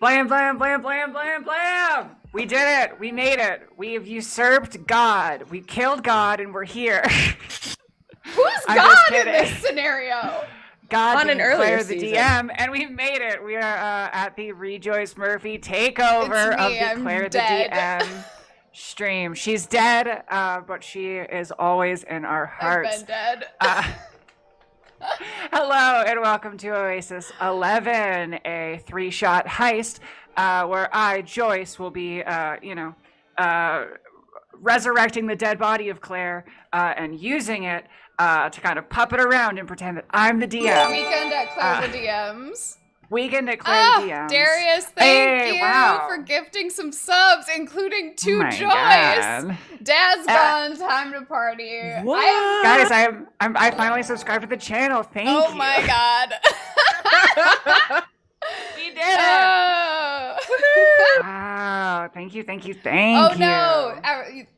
Blam, blam, blam, blam, blam, blam! We did it! We made it! We have usurped God. We killed God and we're here. Who's God in this scenario? God on an earlier Claire the season. DM, and we made it. We are at the Rejoice Murphy takeover of the I'm Claire dead. the DM stream. She's dead, but she is always in our hearts. I've been dead. Hello and welcome to Oasis 11, a 3-shot heist where I, Joyce, will be, resurrecting the dead body of Claire and using it to kind of puppet around and pretend that I'm the DM. Weekend at Claire the DMs. Weekend at Claire the DMs. Darius, thank you for gifting some subs, including 2 Joyce. God. Dad's gone, time to party. What? Guys, I finally subscribed to the channel. Thank you. Oh my God. We did it. Oh. Wow. Thank you. Oh no.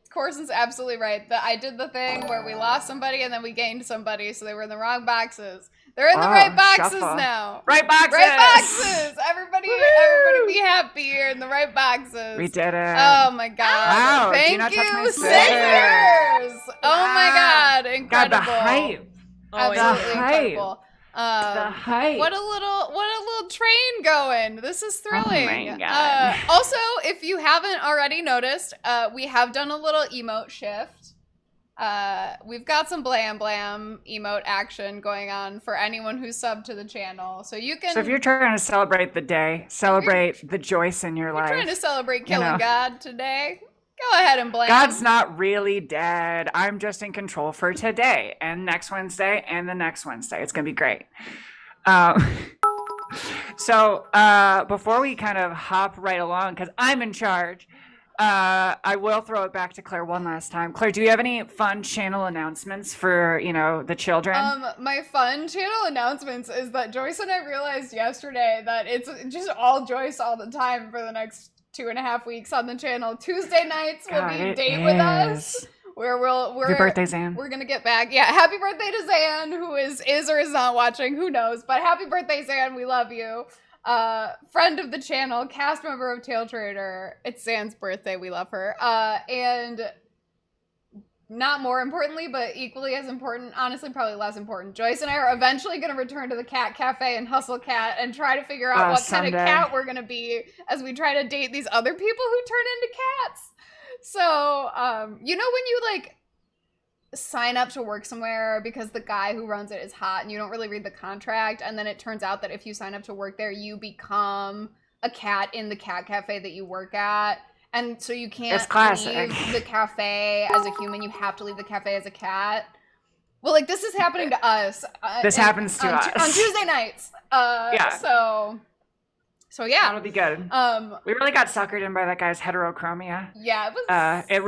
Corson's absolutely right. I did the thing where we lost somebody and then we gained somebody, so they were in the wrong boxes. They're in the right boxes now. Right boxes. Right boxes. Everybody be happy. You're in the right boxes. We did it. Oh my God. Wow. Thank Do not touch my you, scissors. Scissors. Oh my God. Incredible. God, the hype. Absolutely incredible. The hype. What a little train going. This is thrilling. Oh my God. Also, if you haven't already noticed, we have done a little emote shift. We've got some blam blam emote action going on for anyone who's subbed to the channel. So you can. So if you're trying to celebrate the day, celebrate the Joyce in your life. Trying to celebrate killing God today. Go ahead and blam. God's not really dead. I'm just in control for today and next Wednesday and the next Wednesday. It's going to be great. So before we kind of hop right along, because I'm in charge, I will throw it back to Claire one last time. Claire, do you have any fun channel announcements for, the children? My fun channel announcements is that Joyce and I realized yesterday that it's just all Joyce all the time for the next 2.5 weeks on the channel. Tuesday nights will be Date With Us, where we're Happy birthday, Zan. We're gonna get back. Yeah, happy birthday to Zan, who is or is not watching, who knows? But happy birthday, Zan. We love you. Friend of the channel, cast member of Tail Trader. It's Zan's birthday. We love her. And not more importantly, but equally as important, honestly, probably less important, Joyce and I are eventually going to return to the cat cafe and hustle cat and try to figure out what kind of cat we're going to be as we try to date these other people who turn into cats. So, when you sign up to work somewhere because the guy who runs it is hot and you don't really read the contract, and then it turns out that if you sign up to work there, you become a cat in the cat cafe that you work at. And so you can't leave the cafe as a human. You have to leave the cafe as a cat. Well, this is happening to us. This happens to us. On Tuesday nights. So yeah. That'll be good. We really got suckered in by that guy's heterochromia. Yeah, it was. It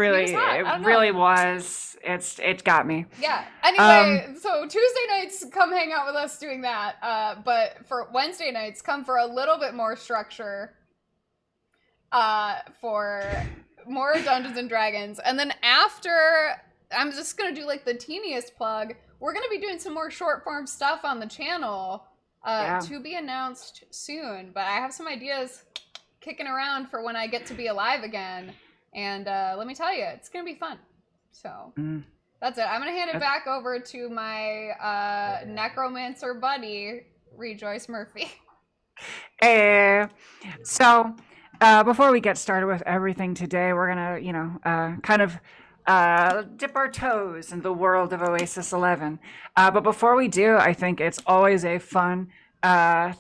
really was. It got me. Yeah. Anyway, so Tuesday nights, come hang out with us doing that. But for Wednesday nights, come for a little bit more structure. For more Dungeons and Dragons. And then after, I'm just gonna do the teeniest plug. We're gonna be doing some more short form stuff on the channel to be announced soon. But I have some ideas kicking around for when I get to be alive again. And let me tell you, it's gonna be fun. So that's it. I'm gonna hand it back over to my necromancer buddy, Rejoice Murphy. So before we get started with everything today, we're gonna, kind of dip our toes in the world of Oasis 11. But before we do, I think it's always a fun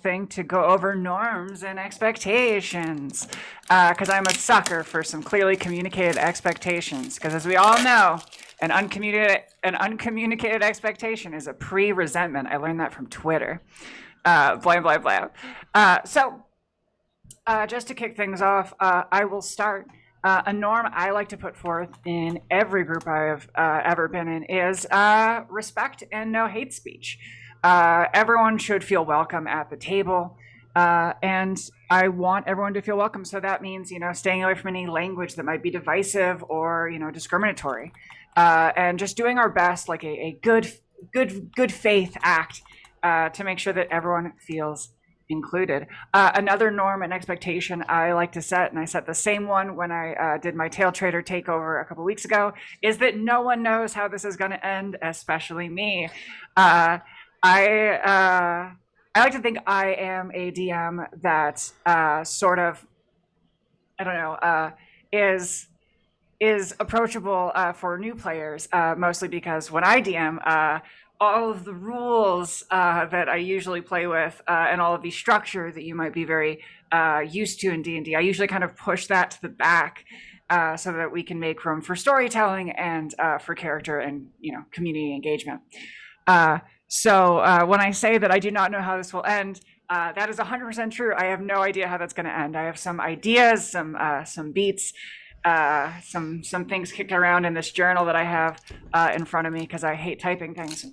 thing to go over norms and expectations. Because I'm a sucker for some clearly communicated expectations. Because as we all know, an uncommunicated expectation is a pre-resentment. I learned that from Twitter. Blah, blah, blah. So just to kick things off, I will start. A norm I like to put forth in every group I've ever been in is respect and no hate speech. Everyone should feel welcome at the table, and I want everyone to feel welcome. So that means, staying away from any language that might be divisive or, discriminatory, and just doing our best, like a good faith act to make sure that everyone feels included. Another norm and expectation I like to set, and I set the same one when I did my Tail Trader takeover a couple weeks ago, is that no one knows how this is going to end, especially me. Uh, I like to think I am a DM that sort of, I don't know, is approachable for new players, mostly because when I DM, all of the rules that I usually play with and all of the structure that you might be very used to in D&D, I usually kind of push that to the back so that we can make room for storytelling and for character and community engagement. So when I say that I do not know how this will end, that is 100% true. I have no idea how that's going to end. I have some ideas, some beats, some things kicked around in this journal that I have in front of me because I hate typing things.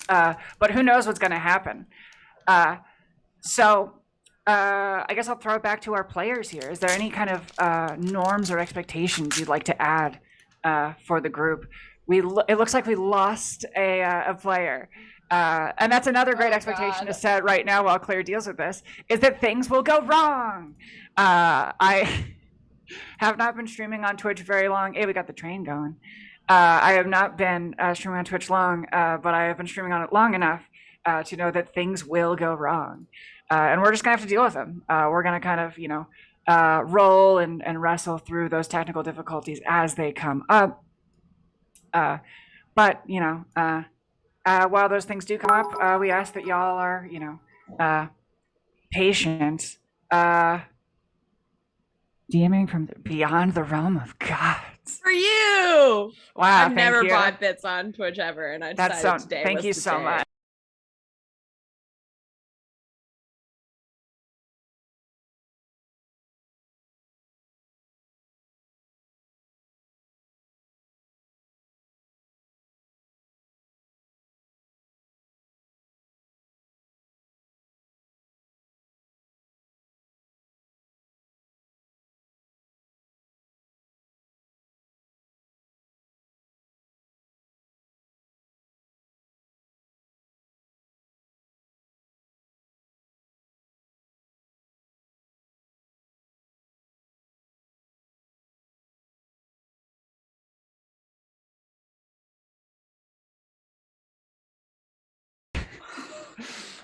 But who knows what's going to happen? So I guess I'll throw it back to our players here. Is there any kind of norms or expectations you'd like to add for the group? It looks like we lost a player. And that's another great expectation to set right now while Claire deals with this, is that things will go wrong. I have not been streaming on Twitch very long. Hey, we got the train going. I have not been streaming on Twitch long, but I have been streaming on it long enough to know that things will go wrong. And we're just going to have to deal with them. We're going to kind of, roll and wrestle through those technical difficulties as they come up. But, while those things do come up, we ask that y'all are, patient. DMing from beyond the realm of gods. For you! Wow, I've never bought bits on Twitch ever, and I decided today thank you so much.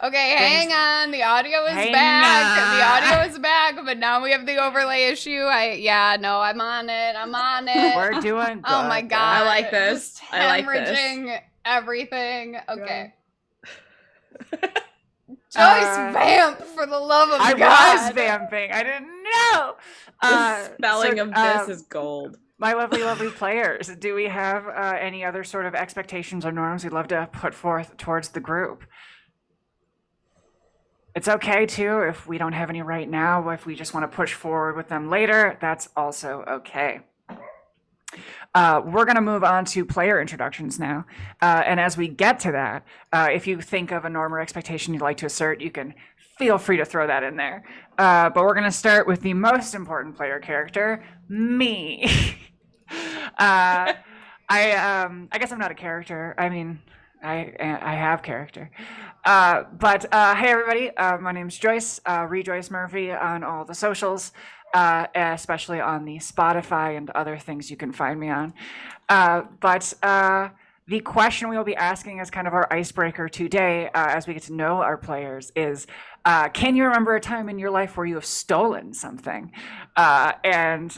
Okay, hang on. The audio is back. The audio is back, but now we have the overlay issue. I'm on it. We're doing good. Oh my god. I like this. Just I like this. hemorrhaging everything. Okay. Joyce, vamp for the love of God. I was vamping. I didn't know. The spelling of this is gold. My lovely, lovely players, do we have any other sort of expectations or norms we'd love to put forth towards the group? It's okay, too, if we don't have any right now. If we just want to push forward with them later, that's also okay. We're going to move on to player introductions now. And as we get to that, if you think of a norm or expectation you'd like to assert, you can feel free to throw that in there. But we're going to start with the most important player character, me. I guess I'm not a character. I mean, I have character. But hey, everybody. My name's Joyce, Rejoice Murphy on all the socials, especially on the Spotify and other things you can find me on. But the question we will be asking as kind of our icebreaker today, as we get to know our players, is can you remember a time in your life where you have stolen something? And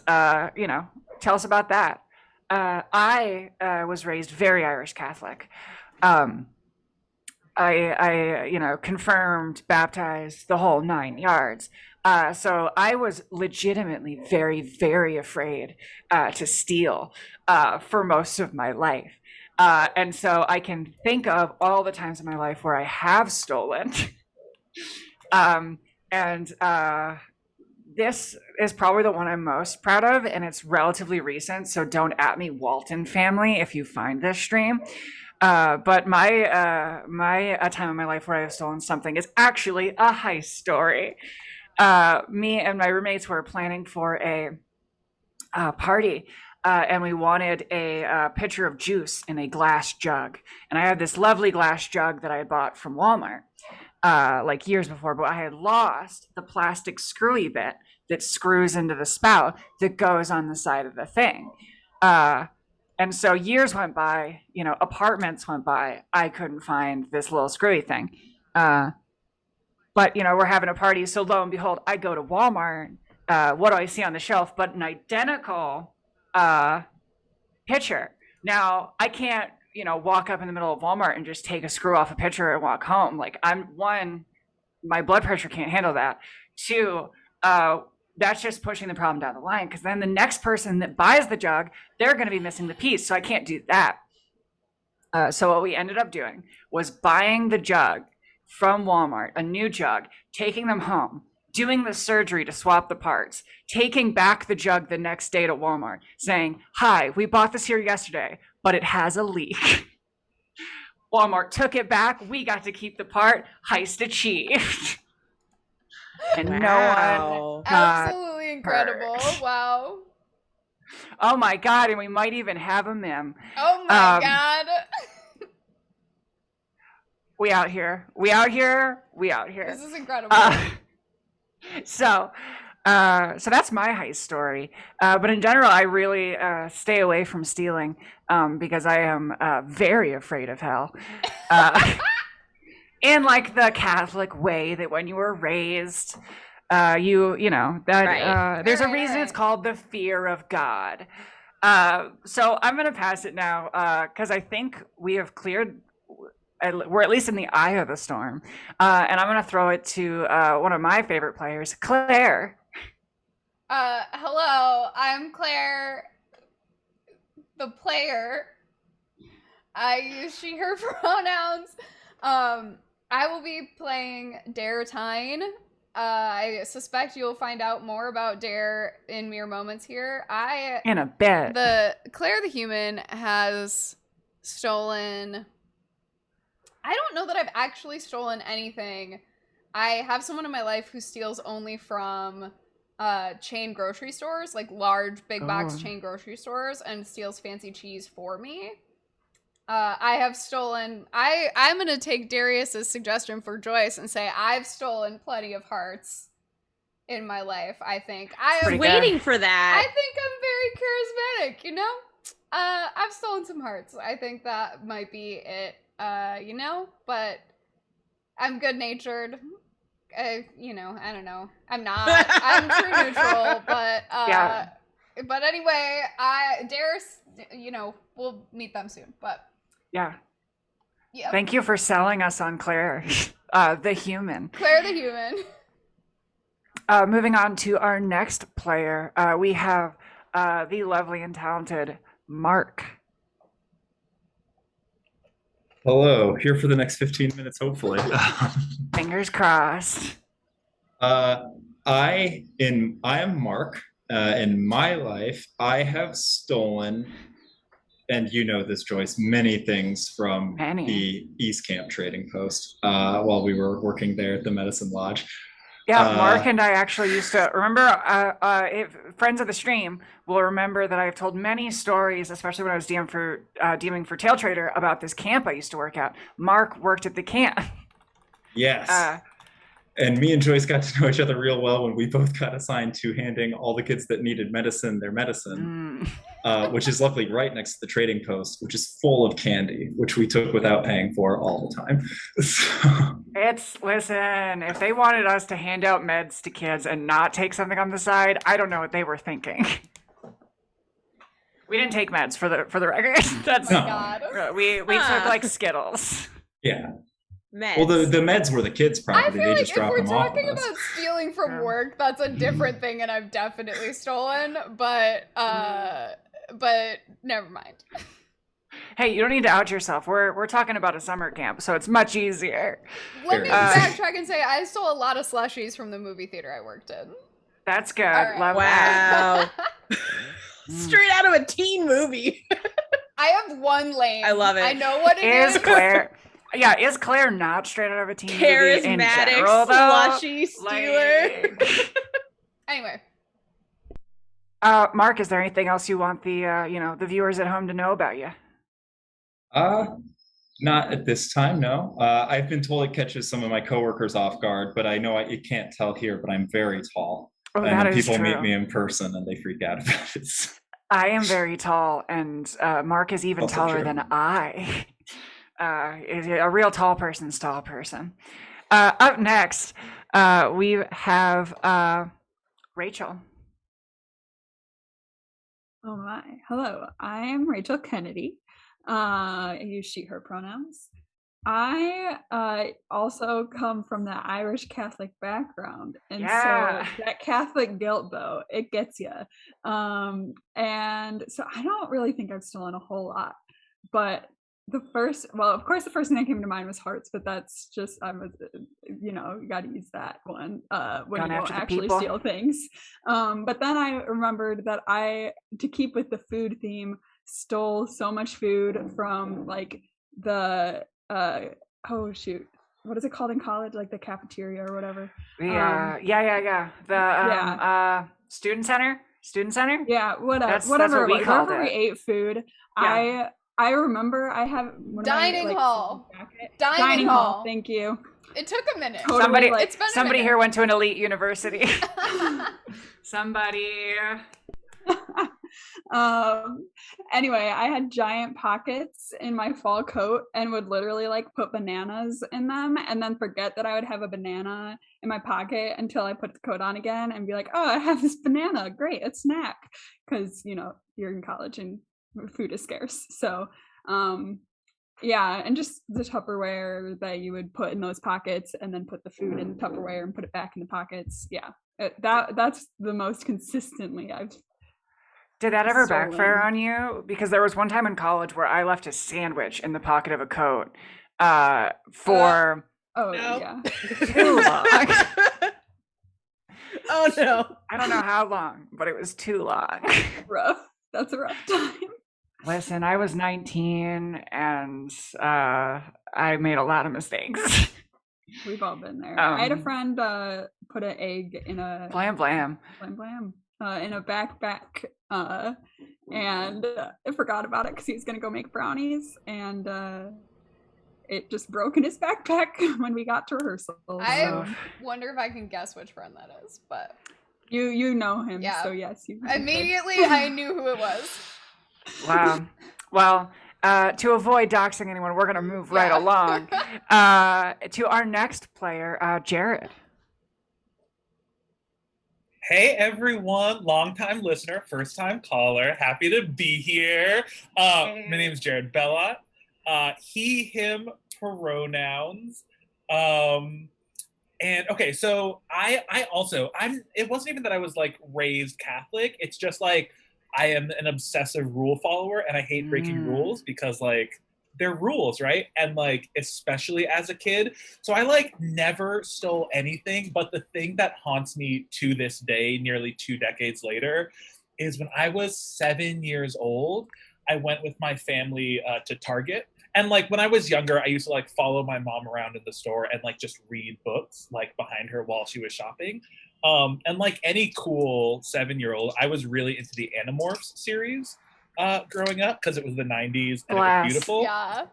tell us about that. I was raised very Irish Catholic. I confirmed, baptized, the whole 9 yards. So I was legitimately very, very afraid to steal for most of my life. And so I can think of all the times in my life where I have stolen. This is probably the one I'm most proud of, and it's relatively recent, so don't at me, Walton family, if you find this stream. But my time in my life where I have stolen something is actually a heist story. Me and my roommates were planning for a party, and we wanted a pitcher of juice in a glass jug. And I had this lovely glass jug that I had bought from Walmart. like years before, but I had lost the plastic screwy bit that screws into the spout that goes on the side of the thing. And so years went by, apartments went by. I couldn't find this little screwy thing. But, we're having a party. So lo and behold, I go to Walmart. What do I see on the shelf but an identical pitcher? Now, I can't, walk up in the middle of Walmart and just take a screw off a pitcher and walk home. Like, my blood pressure can't handle that. Two, that's just pushing the problem down the line, because then the next person that buys the jug, they're going to be missing the piece. So I can't do that. So what we ended up doing was buying the jug from Walmart, a new jug, taking them home, doing the surgery to swap the parts, taking back the jug the next day to Walmart, saying, "Hi, we bought this here yesterday, but it has a leak." Walmart took it back. We got to keep the part. Heist achieved. And no one absolutely incredible. hurt. Wow. Oh my God. And we might even have a meme. Oh my God. We out here. We out here. We out here. This is incredible. So that's my heist story. But in general, I really stay away from stealing because I am very afraid of hell. In like the Catholic way, that when you were raised, there's a reason it's called the fear of God. So I'm going to pass it now because I think we have cleared, we're at least in the eye of the storm. And I'm going to throw it to one of my favorite players, Claire. Hello, I'm Claire, the player. I use she, her pronouns. I will be playing Dare Tyne. I suspect you'll find out more about Dare in mere moments here. In a bit. Claire the human has stolen... I don't know that I've actually stolen anything. I have someone in my life who steals only from chain grocery stores, like large big box chain grocery stores, and steals fancy cheese for me. I have stolen... I'm going to take Darius's suggestion for Joyce and say I've stolen plenty of hearts in my life, I think. I am waiting for that. I think I'm very charismatic, I've stolen some hearts. I think that might be it, but I'm good-natured. I don't know. I'm not. I'm true neutral, but yeah. But anyway, Darius, we'll meet them soon, but yeah. Yep. Thank you for selling us on Claire, the human. Claire the human. Moving on to our next player, we have the lovely and talented Mark. Hello, here for the next 15 minutes, hopefully. Fingers crossed. I am Mark. In my life, I have stolen, and you know this, Joyce, many things from the East Camp Trading Post while we were working there at the Medicine Lodge. Yeah, Mark and I actually used to remember. Friends of the stream will remember that I've told many stories, especially when I was DMing for Tail Trader, about this camp I used to work at. Mark worked at the camp. Yes. And me and Joyce got to know each other real well when we both got assigned to handing all the kids that needed medicine their medicine, which is luckily right next to the trading post, which is full of candy, which we took without paying for all the time. Listen, if they wanted us to hand out meds to kids and not take something on the side, I don't know what they were thinking. We didn't take meds for the record. That's God. We took like Skittles. Yeah. Meds. Well, the meds were the kids' property. I feel they like just if dropped we're them off. talking about stealing from work, that's a different thing, and I've definitely stolen. But never mind. Hey, you don't need to out yourself. We're talking about a summer camp, so it's much easier. Let me backtrack and say I stole a lot of slushies from the movie theater I worked in. That's good. Right. Love that. Wow. Straight out of a teen movie. I have one lane. I love it. I know what it is. Claire? Yeah, is Claire not straight out of a teen movie in Charismatic general, though? slushy stealer. Anyway. Mark, is there anything else you want the viewers at home to know about you? Not at this time, no. I've been told it catches some of my coworkers off guard, but I know you can't tell here, but I'm very tall. Oh, And that then is people meet me true. in person and they freak out about it. I am very tall, and Mark is even Also taller true. than I. A real tall person's tall person. Up next, we have Rachel. Oh my. Hello, I am Rachel Kennedy. I use she, her pronouns. I also come from the Irish Catholic background. And Yeah. so that Catholic guilt, though, it gets you. And so I don't really think I've stolen a whole lot. But of course, the first thing that came to mind was hearts, but that's just, you got to use that one when Going you after don't the actually people. steal things. But then I remembered that to keep with the food theme, stole so much food from like the oh shoot, what is it called in college, like the cafeteria or whatever. Yeah. The Yeah. student center. Yeah, That's whatever what we it was. called Wherever we it. ate food, Yeah. I remember I have one of my, Dining like, hall. jacket- Dining hall. Thank you. It took a minute. Totally, Somebody, like, It's been a somebody minute. here went to an elite university. Somebody. Anyway, I had giant pockets in my fall coat and would literally like put bananas in them and then forget that I would have a banana in my pocket until I put the coat on again and be like, oh, I have this banana, great, a snack, because you're in college and food is scarce. So yeah, and just the Tupperware that you would put in those pockets and then put the food in the Tupperware and put it back in the pockets. Yeah, that's the most consistently I've. Did that ever Stolen. backfire on you? Because there was one time in college where I left a sandwich in the pocket of a coat for Oh No. yeah. too long. Oh no. I don't know how long, but it was too long. Rough. That's a rough time. Listen, I was 19 and I made a lot of mistakes. We've all been there. I had a Um, friend put an egg in a Blam blam. in a backpack and I forgot about it because he was gonna go make brownies and it just broke in his backpack when we got to rehearsal. I wonder if I can guess which friend that is, but You know him, Yeah. so yes, you immediately I knew who it was. Wow. Well, to avoid doxing anyone, we're going to move right Yeah. along to our next player, Jared. Hey everyone, long-time listener, first-time caller. Happy to be here. My name is Jared Bellot. He, him pronouns. And okay, so I also it wasn't even that I was like raised Catholic. It's just like I am an obsessive rule follower and I hate breaking rules because like they're rules, right? And like especially as a kid. So I like never stole anything, but the thing that haunts me to this day, nearly 2 decades later, is when I was 7 years old, I went with my family to Target. And like when I was younger, I used to like follow my mom around in the store and like just read books like behind her while she was shopping. And like any cool 7-year-old, I was really into the Animorphs series growing up because it was the 90s and Blast. it was beautiful. Yeah.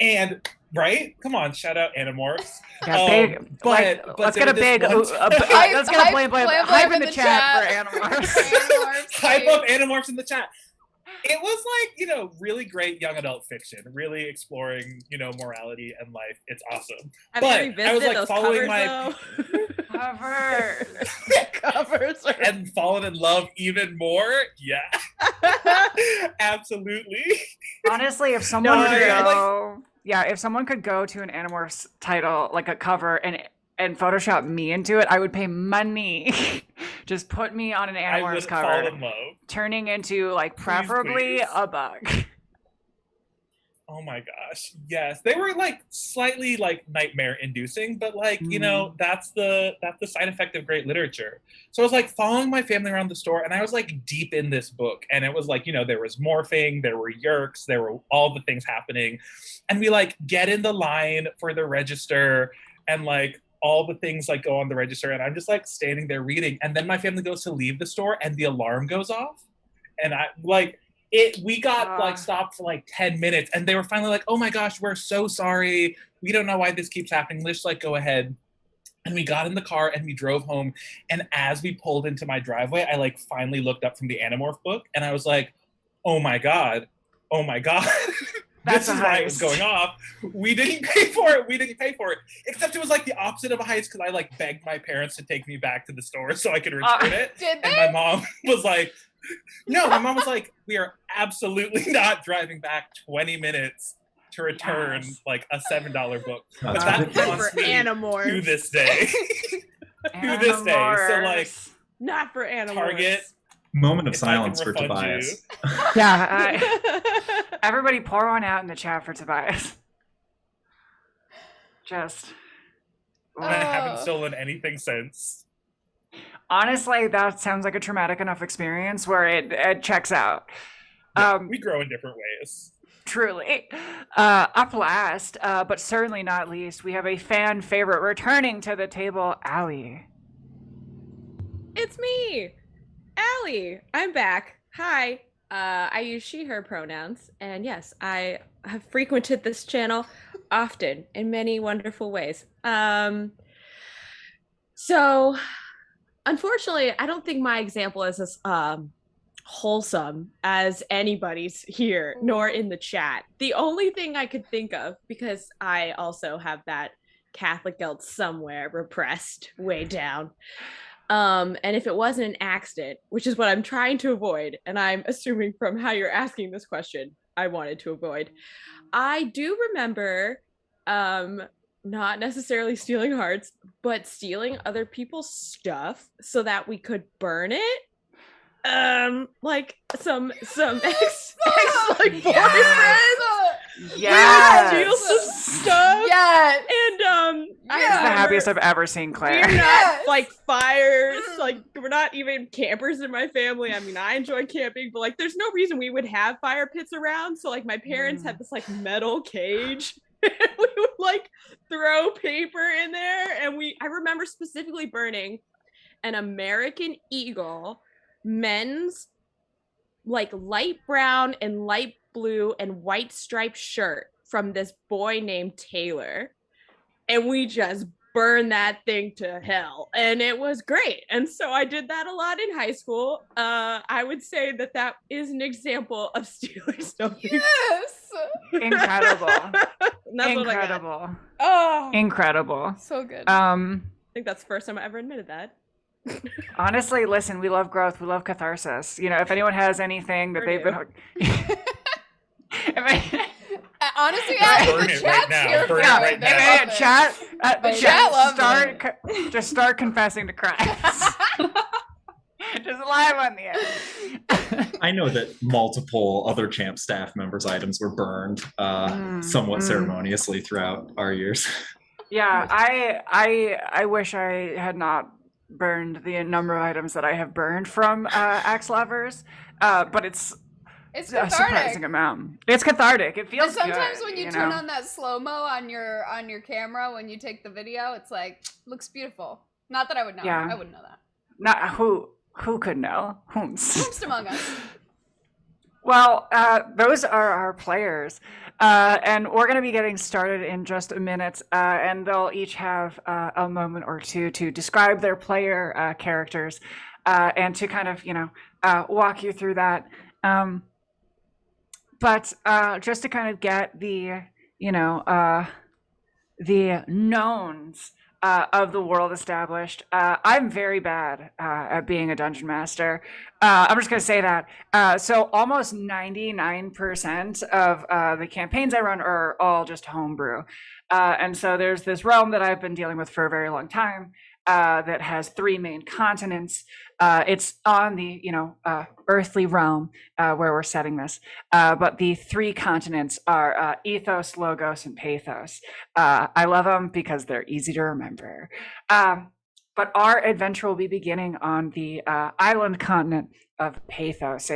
And right, come on, shout out Animorphs. Yeah, big, let's get a big, let's get a blam hype in the chat for Animorphs. Animorphs, Hype please. up Animorphs in the chat. It was like, really great young adult fiction, really exploring, morality and life. It's awesome. Have But you I was revisited like those following covers, my Cover. covers are- and fallen in love even more. Yeah, absolutely. Honestly, if someone No, could yeah. go, if someone could go to an Animorphs title, like a cover, and Photoshop me into it, I would pay money. Just put me on an I Animorphs would cover, fall in love. turning into like preferably please. a bug. Oh my gosh. Yes. They were like slightly like nightmare inducing, but like, that's the side effect of great literature. So I was like following my family around the store and I was like deep in this book. And it was like, there was morphing, there were yerks, there were all the things happening. And we like get in the line for the register and like all the things like go on the register and I'm just like standing there reading. And then my family goes to leave the store and the alarm goes off. And I like We got like stopped for like 10 minutes, and they were finally like, "Oh my gosh, we're so sorry. We don't know why this keeps happening. Let's like go ahead." And we got in the car and we drove home. And as we pulled into my driveway, I like finally looked up from the Animorph book, and I was like, "Oh my god, oh my god." That's this is why it was going off. We didn't pay for it. We didn't pay for it. Except it was like the opposite of a heist, because I like begged my parents to take me back to the store so I could return it. Did they? And my mom was like, no, my mom was like, we are absolutely not driving back 20 minutes to return like a $7 book. But that Not haunts for me Animorphs. to this day. To this day. So like, Not for Animorphs. Target. Moment of If I can silence for refund Tobias. Yeah. Everybody pour one out in the chat for Tobias. Just. I haven't stolen anything since. Honestly, that sounds like a traumatic enough experience where it checks out. Yeah, we grow in different ways. Truly. Up last, but certainly not least, we have a fan favorite returning to the table, Allie. It's me, Allie. I'm back. Hi. I use she, her pronouns. And yes, I have frequented this channel often in many wonderful ways. So, unfortunately, I don't think my example is as wholesome as anybody's here, nor in the chat. The only thing I could think of, because I also have that Catholic guilt somewhere repressed way down, and if it wasn't an accident, which is what I'm trying to avoid, and I'm assuming from how you're asking this question, I wanted to avoid, I do remember not necessarily stealing hearts, but stealing other people's stuff so that we could burn it. Like some ex like boyfriends. Yes. Steal some stuff. Yes. And It's the happiest I've ever seen Claire. we're not like fires, like we're not even campers in my family. I mean, I enjoy camping, but like there's no reason we would have fire pits around. So like my parents had this like metal cage. And we would like throw paper in there, and I remember specifically burning an American Eagle men's like light brown and light blue and white striped shirt from this boy named Taylor, and we just burned that thing to hell, and it was great. And so I did that a lot in high school. I would say that is an example of stealing stuff. Yes. Incredible. That's Incredible. Oh, Incredible. so good. I think that's the first time I ever admitted that. Honestly, listen, we love growth. We love catharsis. You know, if anyone has anything that they've been... Honestly, Burn the it chat's right now. here for Burn it. it right They now. love it. Chat, The chat loves just start confessing to crimes. Just live on the air. I know that multiple other Champ staff members' items were burned somewhat ceremoniously throughout our years. Yeah, I wish I had not burned the number of items that I have burned from axe lovers, but it's a cathartic. surprising amount. It's cathartic. It feels And sometimes good, when you turn on that slow-mo on your camera when you take the video, it's like, looks beautiful. Not that I would know. Yeah. I wouldn't know that. Not who could know? Whomst. Whomst among us. Well, those are our players, and we're going to be getting started in just a minute, and they'll each have a moment or two to describe their player characters, and to kind of, walk you through that. But just to kind of get the knowns of the world established, I'm very bad at being a dungeon master. I'm just going to say that. So almost 99% of the campaigns I run are all just homebrew. And so there's this realm that I've been dealing with for a very long time that has 3 main continents. It's on the earthly realm where we're setting this, but the 3 continents are ethos, logos, and pathos. I love them because they're easy to remember. But our adventure will be beginning on the island continent of pathos,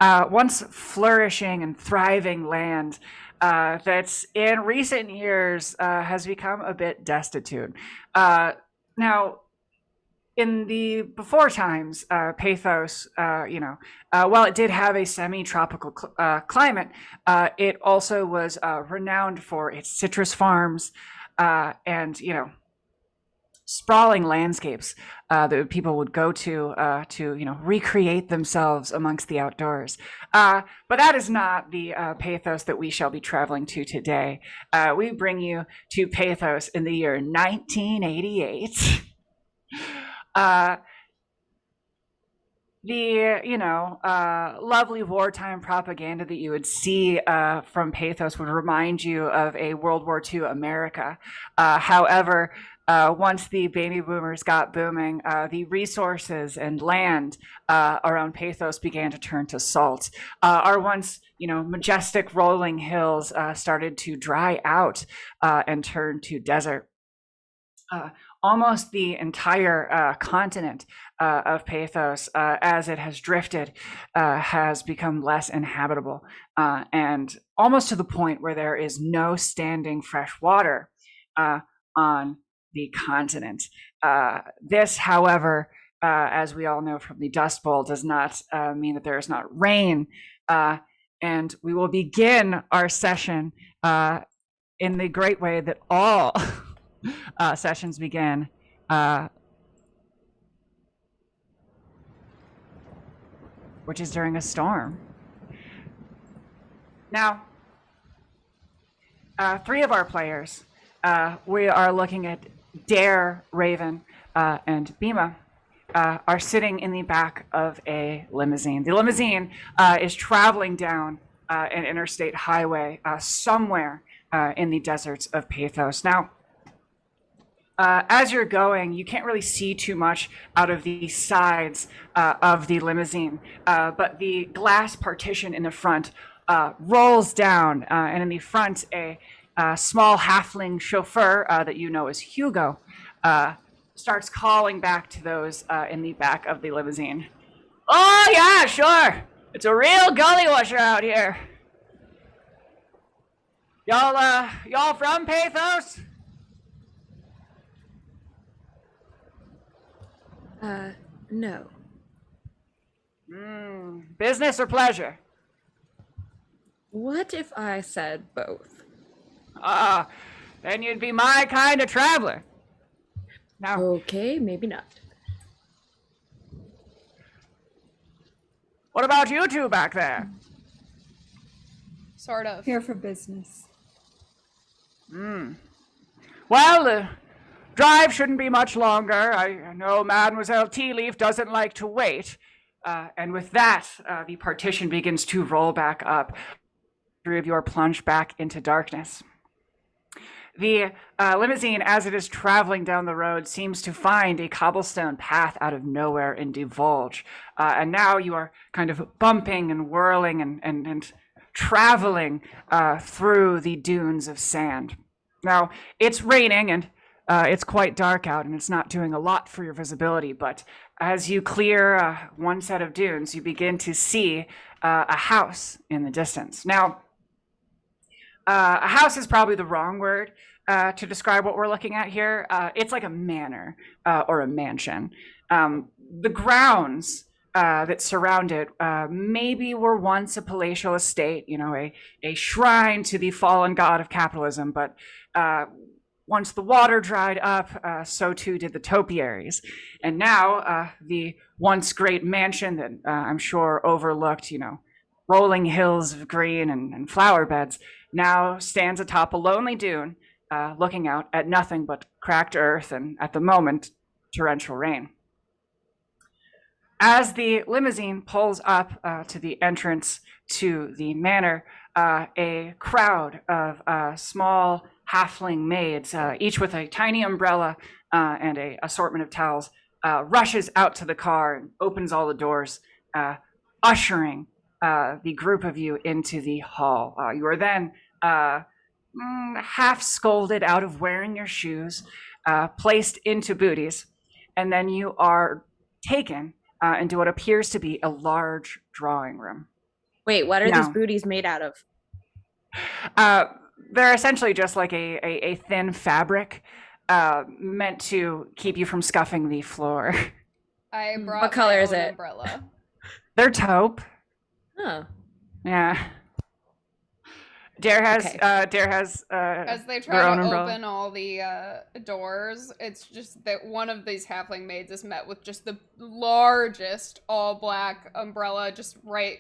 once flourishing and thriving land that's in recent years has become a bit destitute. Now, in the before times, Pathos, while it did have a semi-tropical climate, it also was renowned for its citrus farms and sprawling landscapes that people would go to recreate themselves amongst the outdoors. But that is not the Pathos that we shall be traveling to today. We bring you to Pathos in the year 1988. Lovely wartime propaganda that you would see from Pathos would remind you of a World War II America. However, once the baby boomers got booming, the resources and land around Pathos began to turn to salt. Our once, majestic rolling hills started to dry out and turn to desert. Almost the entire continent of Pathos, as it has drifted, has become less inhabitable, and almost to the point where there is no standing fresh water on the continent. This, however, as we all know from the Dust Bowl, does not mean that there is not rain, and we will begin our session in the great way that all sessions begin, which is during a storm. Now, three of our players, we are looking at Dare, Raven, and Bima, are sitting in the back of a limousine. The limousine is traveling down an interstate highway somewhere in the deserts of Pathos. Now, as you're going, you can't really see too much out of the sides of the limousine, but the glass partition in the front rolls down, and in the front, a small halfling chauffeur that you know as Hugo starts calling back to those in the back of the limousine. Oh, yeah, sure. It's a real gully washer out here. Y'all from Pathos? No. Business or pleasure? What if I said both? Then you'd be my kind of traveler. Now, Okay, maybe not. what about you two back there? Sort of. Here for business. Well, the drive shouldn't be much longer. I know Mademoiselle Tea Leaf doesn't like to wait. And with that, the partition begins to roll back up. Three of you are plunged back into darkness. The limousine, as it is traveling down the road, seems to find a cobblestone path out of nowhere and divulge. And now you are kind of bumping and whirling and traveling through the dunes of sand. Now, it's raining and it's quite dark out, and it's not doing a lot for your visibility, but as you clear one set of dunes, you begin to see a house in the distance. Now, a house is probably the wrong word to describe what we're looking at here. It's like a manor or a mansion. The grounds that surround it maybe were once a palatial estate, a shrine to the fallen god of capitalism, but once the water dried up, so too did the topiaries. And now the once great mansion that I'm sure overlooked, rolling hills of green and flower beds, now stands atop a lonely dune, looking out at nothing but cracked earth and, at the moment, torrential rain. As the limousine pulls up to the entrance to the manor, a crowd of small halfling maids, each with a tiny umbrella and an assortment of towels, rushes out to the car and opens all the doors, ushering the group of you into the hall. You are then half scolded out of wearing your shoes, placed into booties, and then you are taken into what appears to be a large drawing room. Wait, what are these booties made out of? They're essentially just like a thin fabric meant to keep you from scuffing the floor. I brought What color my is own it? umbrella. They're taupe. Oh. Yeah. Dare has Okay. As they their try own to umbrella. open all the doors, it's just that one of these halfling maids is met with just the largest all black umbrella, just right.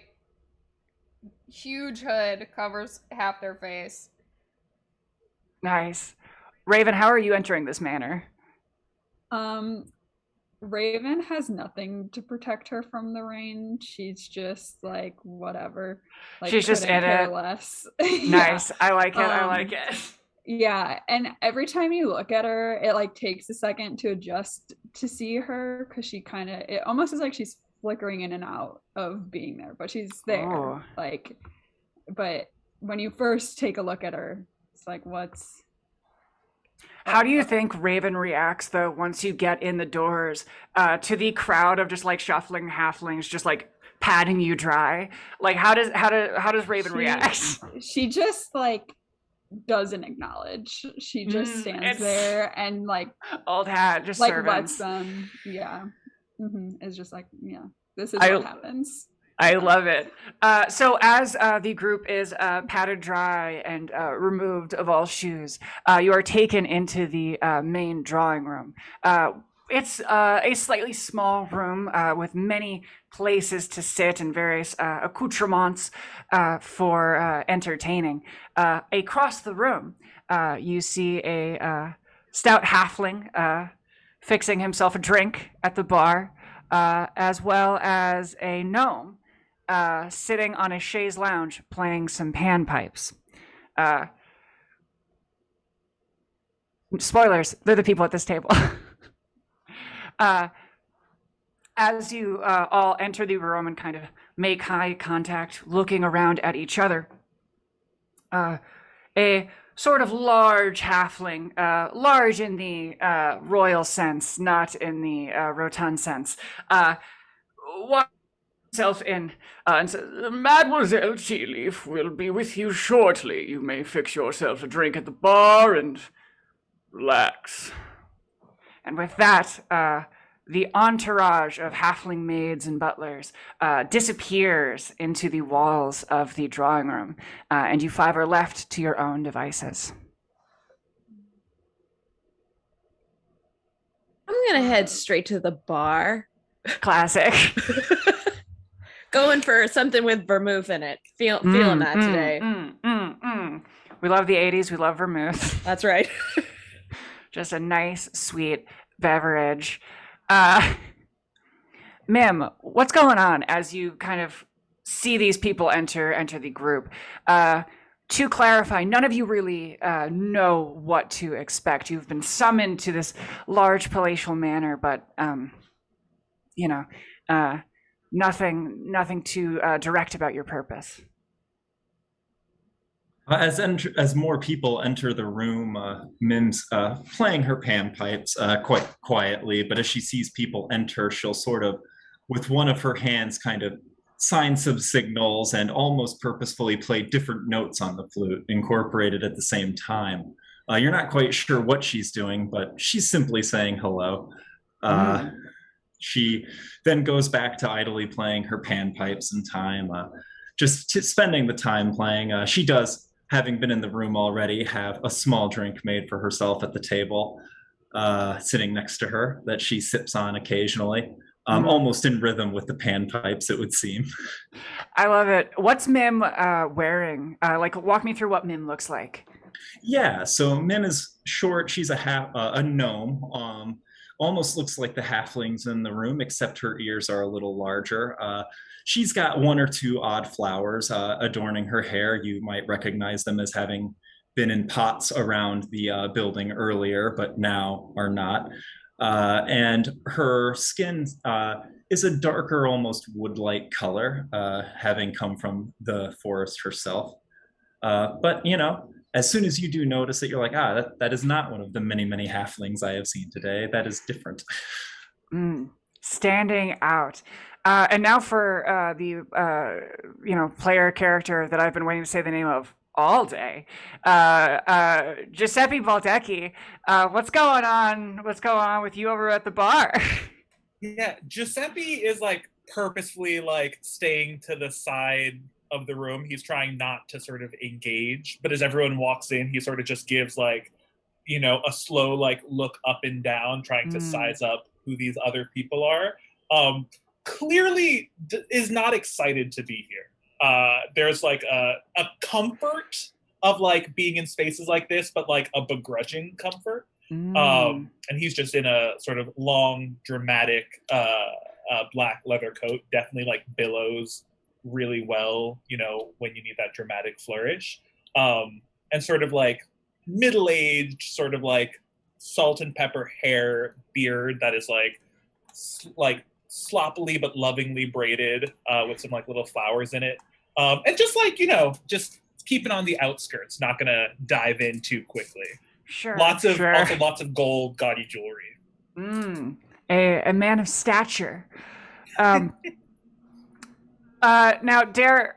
Huge hood, covers half their face. Nice. Raven, how are you entering this manor? Raven has nothing to protect her from the rain. She's just like whatever. Like She's just couldn't in care it. less. Nice. Yeah. I like it. I like it. Yeah, and every time you look at her, it like takes a second to adjust to see her because she kind of it almost is like she's flickering in and out of being there, but she's there. Oh. Like, but when you first take a look at her, it's like what's How do you think Raven reacts though once you get in the doors to the crowd of just like shuffling halflings just like patting you dry? Like how does Raven react? She just like doesn't acknowledge. She just stands there and like old hat, just like servants. lets them. Yeah, it's just like this is I- what happens. I love it. So as the group is patted dry and removed of all shoes, you are taken into the main drawing room. It's a slightly small room with many places to sit and various accoutrements for entertaining. Across the room, you see a stout halfling fixing himself a drink at the bar, as well as a gnome sitting on a chaise lounge playing some panpipes. Spoilers, they're the people at this table. As you all enter the room and kind of make eye contact, looking around at each other, a sort of large halfling, large in the royal sense, not in the rotund sense, walks himself in and says, "Mademoiselle Tealeaf will be with you shortly. You may fix yourself a drink at the bar and relax." And with that, the entourage of halfling maids and butlers disappears into the walls of the drawing room, and you five are left to your own devices. I'm gonna head straight to the bar. Classic. Going for something with vermouth in it. Feeling that today. We love the 80s. We love vermouth. That's right. Just a nice, sweet beverage. Mim, what's going on as you kind of see these people enter the group? To clarify, none of you really know what to expect. You've been summoned to this large palatial manor, but nothing too direct about your purpose. As more people enter the room, Mim's playing her panpipes quite quietly, but as she sees people enter, she'll sort of, with one of her hands, kind of sign some signals and almost purposefully play different notes on the flute, incorporated at the same time. You're not quite sure what she's doing, but she's simply saying hello. She then goes back to idly playing her panpipes in time, just spending the time playing. She does, having been in the room already, have a small drink made for herself at the table, sitting next to her, that she sips on occasionally, almost in rhythm with the panpipes, it would seem. I love it. What's Mim wearing? Walk me through what Mim looks like. Yeah, so Mim is short. She's a gnome. Almost looks like the halflings in the room, except her ears are a little larger. She's got one or two odd flowers adorning her hair. You might recognize them as having been in pots around the building earlier, but now are not. And her skin is a darker, almost wood-like color, having come from the forest herself. But, as soon as you do notice it, you're like, that is not one of the many, many halflings I have seen today. That is different. Standing out. And now for the player character that I've been waiting to say the name of all day. Giuseppe Valdecky, what's going on? What's going on with you over at the bar? Yeah, Giuseppe is like purposefully like staying to the side of the room. He's trying not to sort of engage, but as everyone walks in, he sort of just gives like, a slow like look up and down, trying to size up who these other people are. Clearly is not excited to be here. There's like a comfort of like being in spaces like this, but like a begrudging comfort. And he's just in a sort of long, dramatic black leather coat. Definitely like billows really well, when you need that dramatic flourish. And sort of like middle-aged, sort of like salt and pepper hair, beard that is like sloppily but lovingly braided with some like little flowers in it. And just like, just keeping on the outskirts, not gonna dive in too quickly. Sure. Also lots of gold, gaudy jewelry. A man of stature. Now, Dare,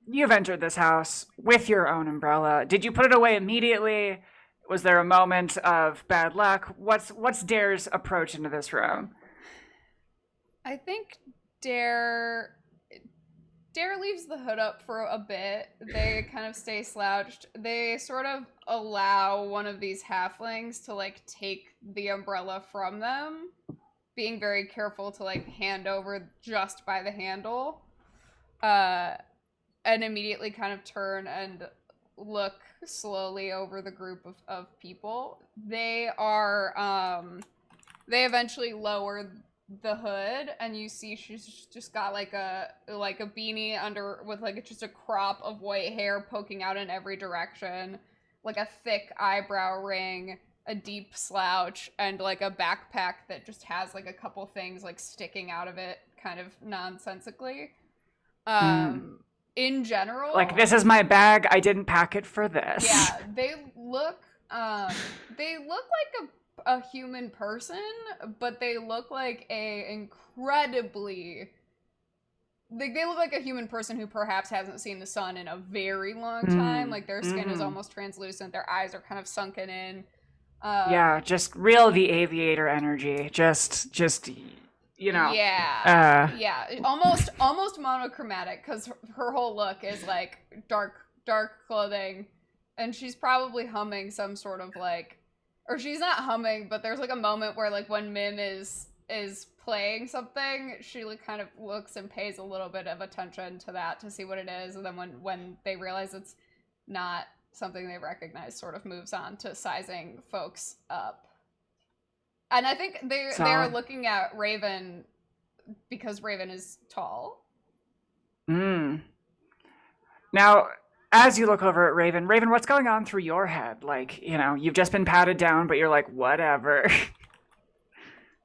you've entered this house with your own umbrella. Did you put it away immediately? Was there a moment of bad luck? What's Dare's approach into this room? I think Dare leaves the hood up for a bit. They kind of stay slouched. They sort of allow one of these halflings to like take the umbrella from them, being very careful to like hand over just by the handle, and immediately kind of turn and look slowly over the group of people. They eventually lower the hood, and you see she's just got like a beanie under with like just a crop of white hair poking out in every direction, like a thick eyebrow ring, a deep slouch, and like a backpack that just has like a couple things like sticking out of it kind of nonsensically. In general, like, this is my bag, I didn't pack it for this. Yeah, they look like a human person, but they look like they look like a human person who perhaps hasn't seen the sun in a very long time. Like their skin is almost translucent, their eyes are kind of sunken in. Yeah, just real The Aviator energy. Just Yeah, almost monochromatic, because her whole look is like dark clothing, and she's probably humming some sort of like, or she's not humming, but there's like a moment where like when Mim is playing something, she like kind of looks and pays a little bit of attention to that to see what it is, and then when they realize it's not something they recognize, sort of moves on to sizing folks up. And I think they're looking at Raven because Raven is tall. Now, as you look over at Raven, what's going on through your head? Like, you've just been patted down, but you're like, whatever.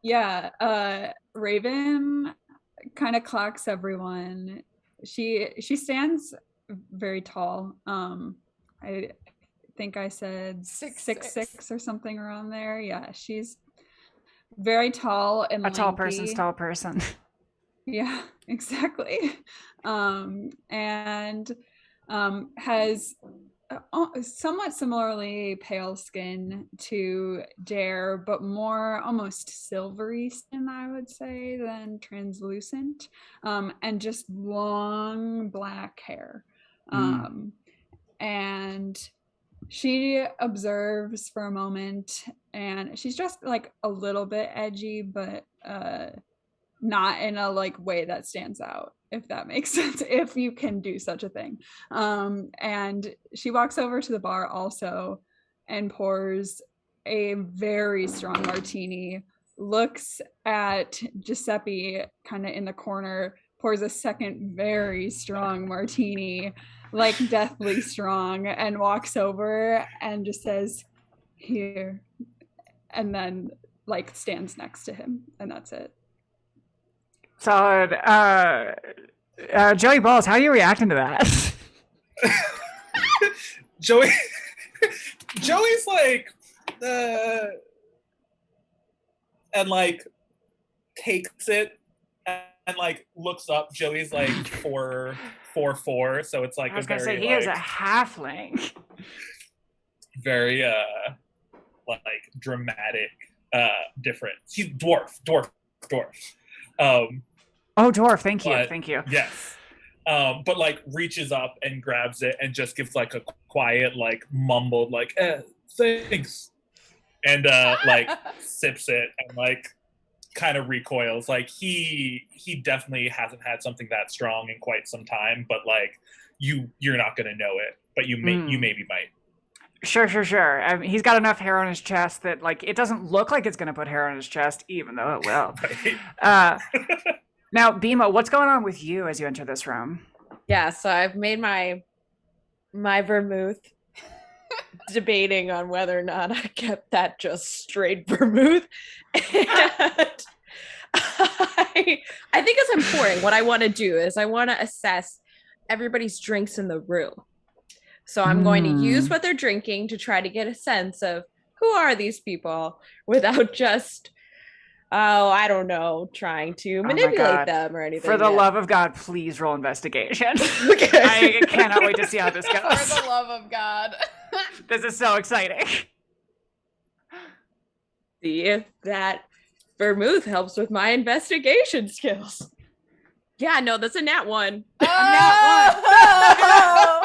Yeah, Raven kind of clocks everyone. She stands very tall. I think I said 6'6" or something around there. Yeah, she's very tall and a tall lanky. person's tall person. Yeah, exactly. And has somewhat similarly pale skin to Dare, but more almost silvery skin, I would say, than translucent, and just long black hair. And she observes for a moment, and she's just like a little bit edgy, but not in a like way that stands out, if that makes sense, if you can do such a thing. And she walks over to the bar also and pours a very strong martini, looks at Giuseppe kind of in the corner, pours a second very strong martini, like deathly strong, and walks over and just says, "Here," and then like stands next to him, and that's it. Solid. Joey Balls, how are you reacting to that? Joey's like, and like takes it and like looks up. Joey's like four 4'4", so it's like I was a gonna very say he is a halfling. very like dramatic difference. He's dwarf. Oh, dwarf! Thank you, But- thank you. Yes. But like reaches up and grabs it and just gives like a quiet, like mumbled, like thanks, and like sips it and like kind of recoils. Like he definitely hasn't had something that strong in quite some time. But like you're not gonna know it, but you maybe might. Sure. I mean, he's got enough hair on his chest that like it doesn't look like it's gonna put hair on his chest, even though it will. Right? Now, Bima, what's going on with you as you enter this room? Yeah, so I've made my vermouth, debating on whether or not I kept that just straight vermouth. And I think as I'm pouring, what I want to do is I want to assess everybody's drinks in the room. So I'm going to use what they're drinking to try to get a sense of who are these people without just, I don't know, trying to manipulate them or anything. For the love of God, please roll investigation. Okay. I cannot wait to see how this For goes. the love of God. This is so exciting. See if that vermouth helps with my investigation skills. Yeah, no, that's a nat 1. Oh!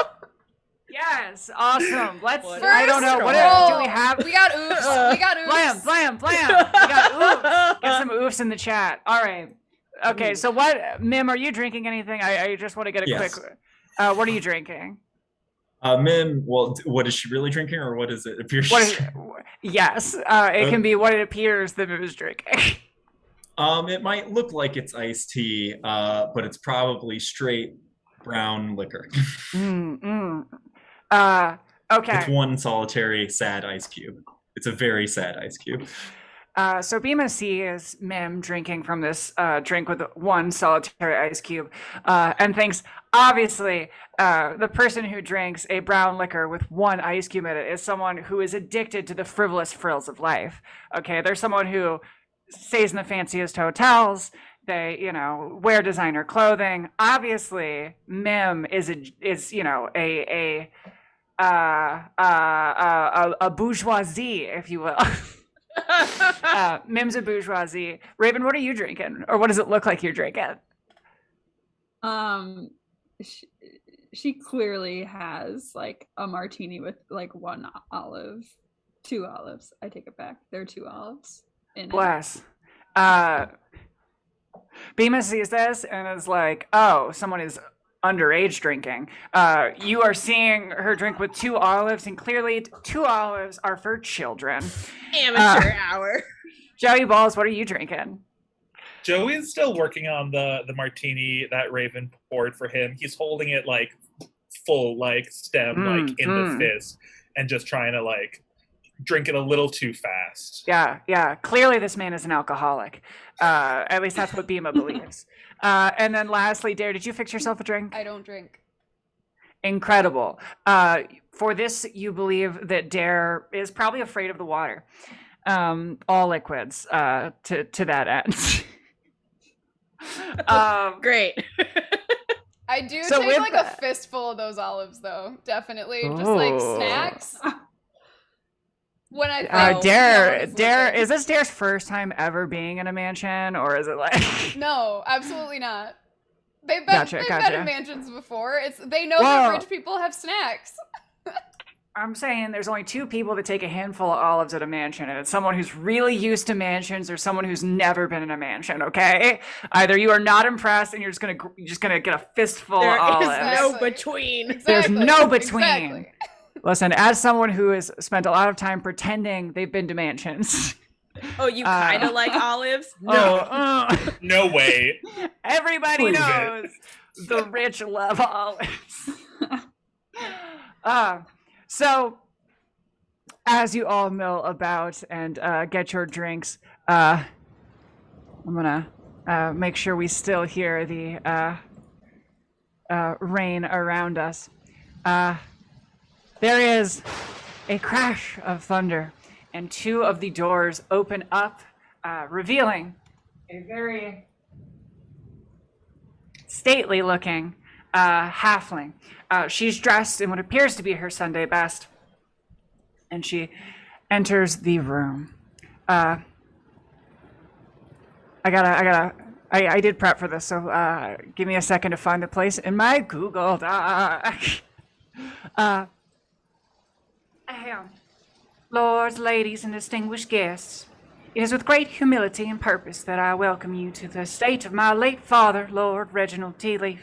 Yes, awesome. Let's. First I don't know. What roll. do we have? We got oops. We got oops. Blam. We got oofs. Get some oofs in the chat. All right. Okay. So what, Mim? Are you drinking anything? I just want to get a Yes. quick. What are you drinking? Mim, well, what is she really drinking, or what is it appears? Yes. It can be what it appears that Mim is drinking. It might look like it's iced tea, but it's probably straight brown liquor. Okay. It's one solitary sad ice cube. It's a very sad ice cube. So Bima sees Mim drinking from this drink with one solitary ice cube, and thinks, obviously, the person who drinks a brown liquor with one ice cube in it is someone who is addicted to the frivolous frills of life. Okay, there's someone who stays in the fanciest hotels. They, wear designer clothing. Obviously, Mim is a bourgeoisie, if you will. Mim's a bourgeoisie. Raven, what are you drinking, or what does it look like you're drinking? She clearly has like a martini with like one olive, 2 olives. I take it back. There are 2 olives in it. Bless. Bima sees this and is like, oh, someone is underage drinking. You are seeing her drink with 2 olives, and clearly 2 olives are for children. Amateur hour. Joey Balls, what are you drinking? Joey's still working on the martini that Raven poured for him. He's holding it like full, like stem, like in the fist, and just trying to like drink it a little too fast. Yeah. Clearly, this man is an alcoholic. At least that's what Bima believes. And then lastly, Dare, did you fix yourself a drink? I don't drink. Incredible. For this, you believe that Dare is probably afraid of the water. All liquids, to that end. Great. I do So take with like that- a fistful of those olives, though. Definitely, just like Oh. snacks. When I think Dare, is this Dare's first time ever being in a mansion, or is it like? No, absolutely not. They've Gotcha. been in mansions before. They know Whoa. that rich people have snacks. I'm saying there's only 2 people that take a handful of olives at a mansion, and it's someone who's really used to mansions or someone who's never been in a mansion. Okay, either you are not impressed and you're just gonna get a fistful There of olives. is no between. There's Exactly. no between. Exactly. Listen, as someone who has spent a lot of time pretending they've been to mansions. Oh, you kind of like olives? No. No way. Everybody Prove it. knows the rich love olives. So, as you all mill about and get your drinks, I'm gonna make sure we still hear the rain around us. There is a crash of thunder, and 2 of the doors open up, revealing a very stately looking halfling. She's dressed in what appears to be her Sunday best, and she enters the room. I did prep for this, so give me a second to find the place in my Google Doc. Ahem. Lords, ladies, and distinguished guests, it is with great humility and purpose that I welcome you to the estate of my late father, Lord Reginald Tealeaf.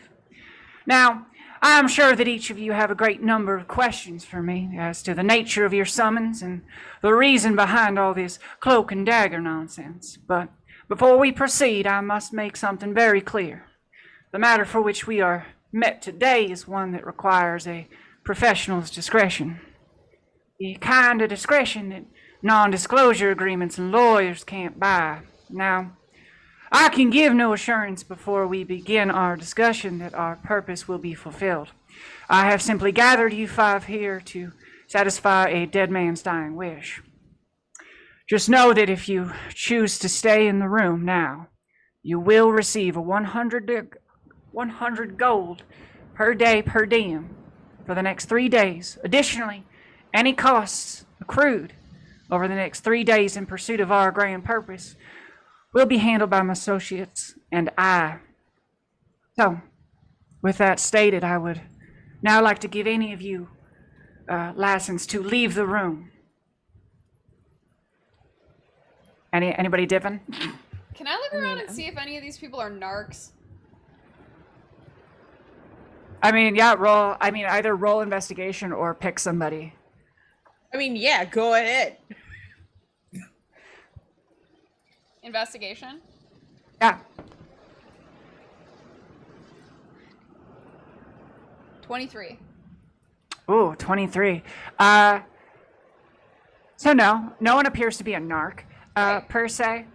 Now, I am sure that each of you have a great number of questions for me as to the nature of your summons and the reason behind all this cloak and dagger nonsense. But before we proceed, I must make something very clear. The matter for which we are met today is one that requires a professional's discretion. The kind of discretion that non-disclosure agreements and lawyers can't buy. Now, I can give no assurance before we begin our discussion that our purpose will be fulfilled. I have simply gathered you 5 here to satisfy a dead man's dying wish. Just know that if you choose to stay in the room now, you will receive a 100 gold per day per diem for the next 3 days. Additionally, any costs accrued over the next 3 days in pursuit of our grand purpose will be handled by my associates and I. So, with that stated, I would now like to give any of you license to leave the room. Anybody dipping? Can I look around and see if any of these people are narcs? I mean, yeah, roll. I mean, either roll investigation or pick somebody. I mean, yeah, go ahead. Investigation? Yeah. 23. Ooh, 23. So no one appears to be a narc, per se.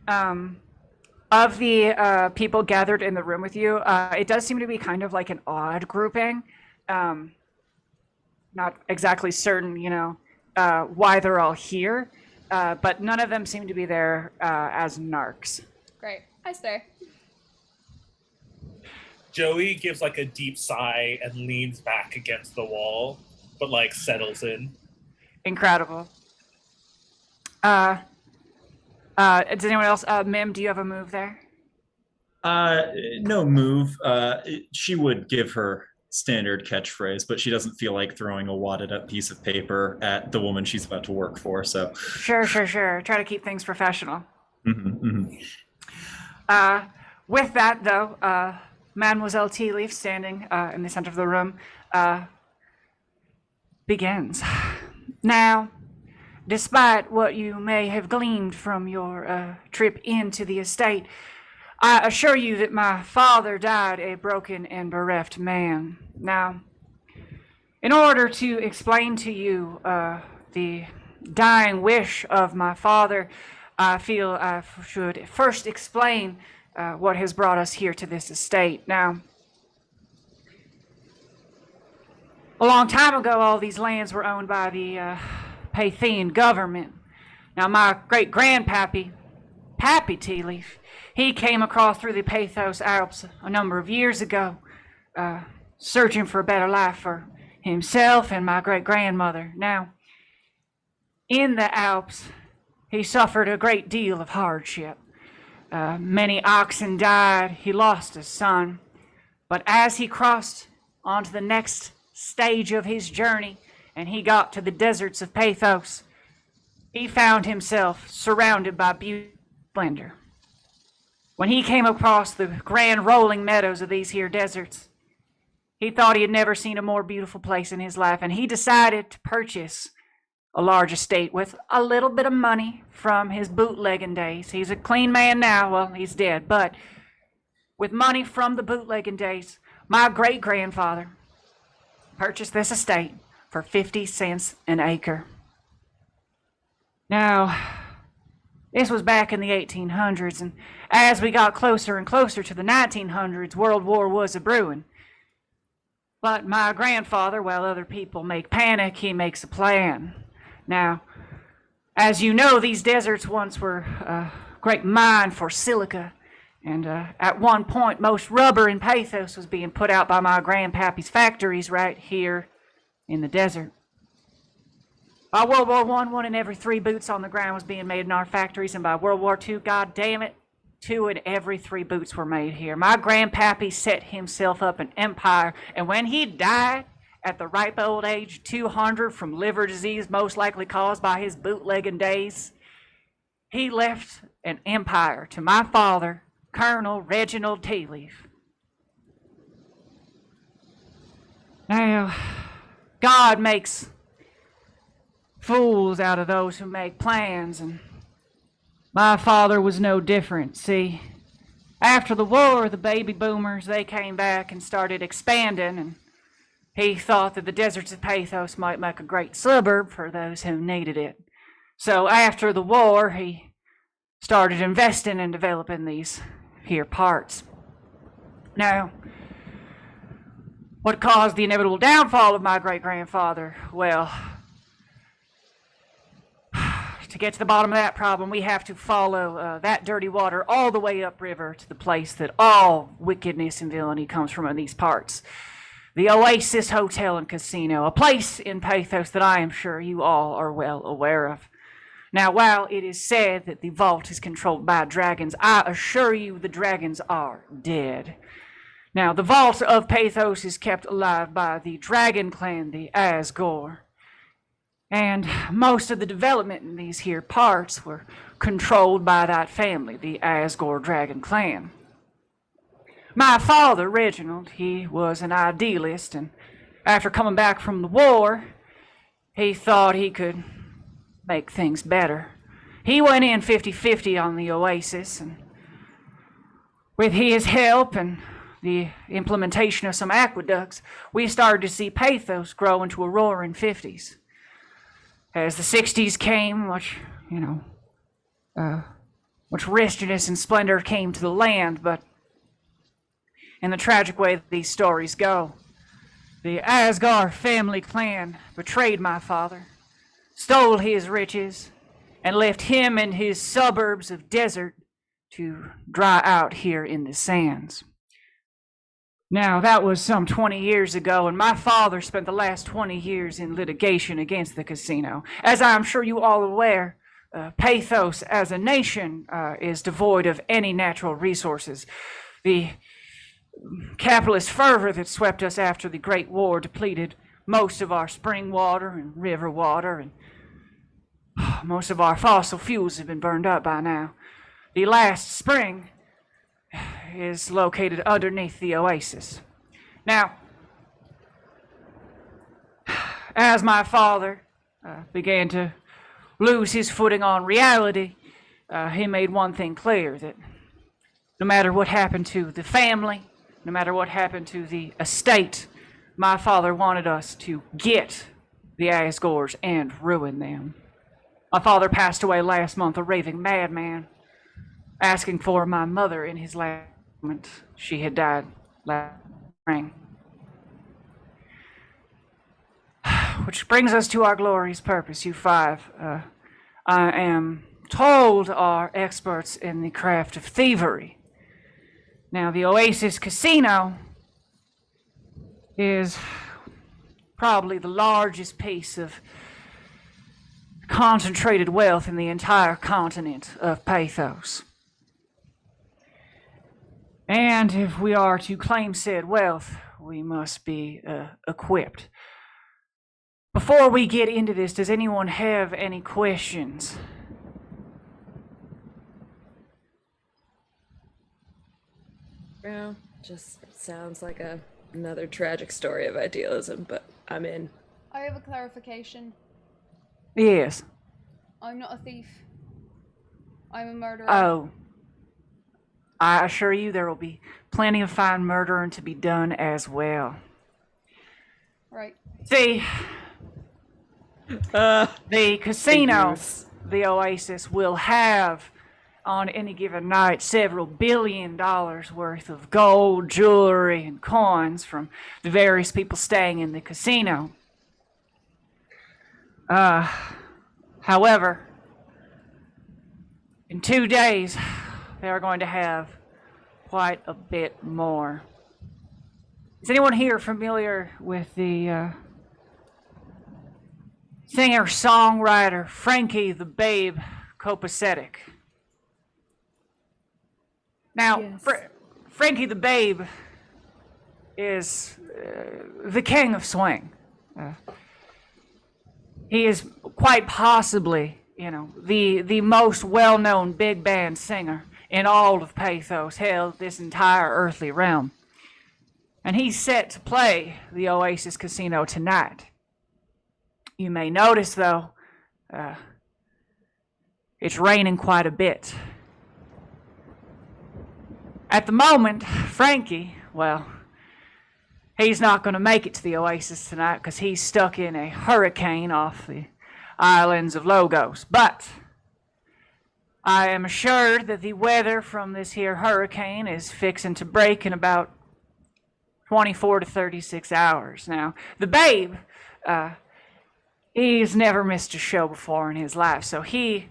Of the people gathered in the room with you, it does seem to be kind of like an odd grouping. Not exactly certain, why they're all here, but none of them seem to be there as narcs. Great. I stay. Joey gives like a deep sigh and leans back against the wall, but like settles in. Incredible. Does anyone else? Mim, do you have a move there? No move. She would give her standard catchphrase, but she doesn't feel like throwing a wadded up piece of paper at the woman she's about to work for. So Sure. Try to keep things professional. Mm-hmm. With that, though, Mademoiselle Tealeaf, standing in the center of the room, begins. Now, despite what you may have gleaned from your trip into the estate, I assure you that my father died a broken and bereft man. Now, in order to explain to you the dying wish of my father, I feel I should first explain what has brought us here to this estate. Now, a long time ago, all these lands were owned by the Pathian government. Now, my great-grandpappy, Pappy Tealeaf, he came across through the Pathos Alps a number of years ago, searching for a better life for himself and my great-grandmother. Now, in the Alps, he suffered a great deal of hardship. Many oxen died, he lost a son, but as he crossed onto the next stage of his journey and he got to the deserts of Pathos, he found himself surrounded by beauty and splendor. When he came across the grand rolling meadows of these here deserts, he thought he had never seen a more beautiful place in his life, and he decided to purchase a large estate with a little bit of money from his bootlegging days. He's a clean man now. Well, he's dead, but with money from the bootlegging days, my great-grandfather purchased this estate for 50 cents an acre. Now, this was back in the 1800s, and as we got closer and closer to the 1900s, World War was a-brewing. But my grandfather, while other people make panic, he makes a plan. Now, as you know, these deserts once were a great mine for silica, And at one point, most rubber in Pathos was being put out by my grandpappy's factories right here in the desert. By World War I, 1 in every 3 boots on the ground was being made in our factories, and by World War II, God damn it, 2 in every 3 boots were made here. My grandpappy set himself up an empire, and when he died at the ripe old age of 200 from liver disease most likely caused by his bootlegging days, he left an empire to my father, Colonel Reginald Tealeaf. Now, God makes fools out of those who make plans, and my father was no different. See, after the war, the baby boomers, they came back and started expanding, and he thought that the deserts of Pathos might make a great suburb for those who needed it. So after the war, he started investing and developing these here parts. Now, what caused the inevitable downfall of my great-grandfather? Well, to get to the bottom of that problem, we have to follow that dirty water all the way upriver to the place that all wickedness and villainy comes from in these parts. The Oasis Hotel and Casino, a place in Pathos that I am sure you all are well aware of. Now, while it is said that the vault is controlled by dragons, I assure you the dragons are dead. Now, the vault of Pathos is kept alive by the dragon clan, the Asgore. And most of the development in these here parts were controlled by that family, the Asgore dragon clan. My father, Reginald, he was an idealist, and after coming back from the war, he thought he could make things better. He went in 50-50 on the Oasis, and with his help and the implementation of some aqueducts, we started to see Pathos grow into a roaring 50s. As the 60s came, much richness and splendor came to the land, but in the tragic way that these stories go, the Asgore family clan betrayed my father, stole his riches, and left him and his suburbs of desert to dry out here in the sands. Now, that was some 20 years ago, and my father spent the last 20 years in litigation against the casino. As I'm sure you all are aware, Pathos as a nation is devoid of any natural resources. The capitalist fervor that swept us after the Great War depleted most of our spring water and river water, and most of our fossil fuels have been burned up by now. The last spring is located underneath the Oasis. Now, as my father began to lose his footing on reality, he made one thing clear, that no matter what happened to the family, no matter what happened to the estate, my father wanted us to get the Asgores and ruin them. My father passed away last month, a raving madman, asking for my mother in his last moment. She had died last spring. Which brings us to our glorious purpose, you five. I am told are experts in the craft of thievery. Now, the Oasis Casino is probably the largest piece of concentrated wealth in the entire continent of Pathos. And if we are to claim said wealth, we must be equipped. Before we get into this, does anyone have any questions? Yeah, just sounds like another tragic story of idealism, but I'm in. I have a clarification. Yes. I'm not a thief. I'm a murderer. Oh. I assure you there will be plenty of fine murdering to be done as well. Right. See, the casino, the Oasis, will have on any given night several $1 billion worth of gold, jewelry, and coins from the various people staying in the casino. However, in 2 days, they are going to have quite a bit more. Is anyone here familiar with the singer-songwriter Frankie the Babe Copacetic? Now, Yes. Frankie the Babe is the king of swing. He is quite possibly, the most well-known big band singer in all of Pathos, hell, this entire earthly realm. And he's set to play the Oasis Casino tonight. You may notice, though, it's raining quite a bit. At the moment, Frankie, well, he's not going to make it to the Oasis tonight because he's stuck in a hurricane off the islands of Logos. But I am assured that the weather from this here hurricane is fixing to break in about 24 to 36 hours. Now, the Babe, he's never missed a show before in his life. So he,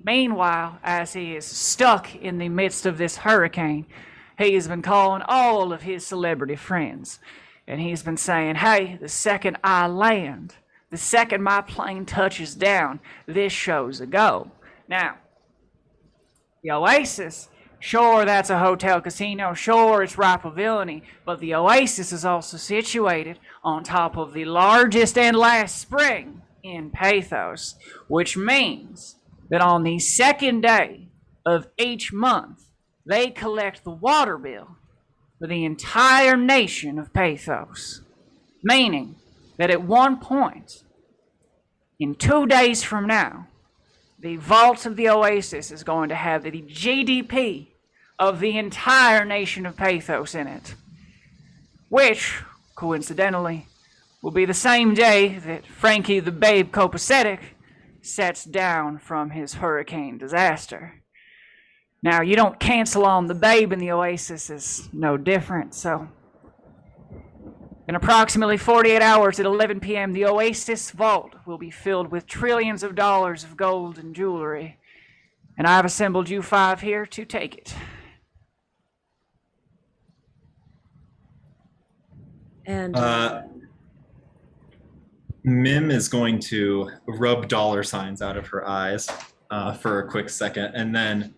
meanwhile, as he is stuck in the midst of this hurricane, he has been calling all of his celebrity friends. And he's been saying, hey, the second I land, the second my plane touches down, this show's a go. Now, the Oasis, sure, that's a hotel casino. Sure, it's ripe villainy. But the Oasis is also situated on top of the largest and last spring in Pathos, which means that on the second day of each month, they collect the water bill for the entire nation of Pathos. Meaning that at one point, in 2 days from now, the vault of the Oasis is going to have the GDP of the entire nation of Pathos in it. Which, coincidentally, will be the same day that Frankie the Babe Copacetic sets down from his hurricane disaster. Now, you don't cancel on the Babe, and the Oasis is no different. So, in approximately 48 hours at 11 p.m., the Oasis vault will be filled with trillions of dollars of gold and jewelry. And I've assembled you 5 here to take it. And Mim is going to rub dollar signs out of her eyes for a quick second, and then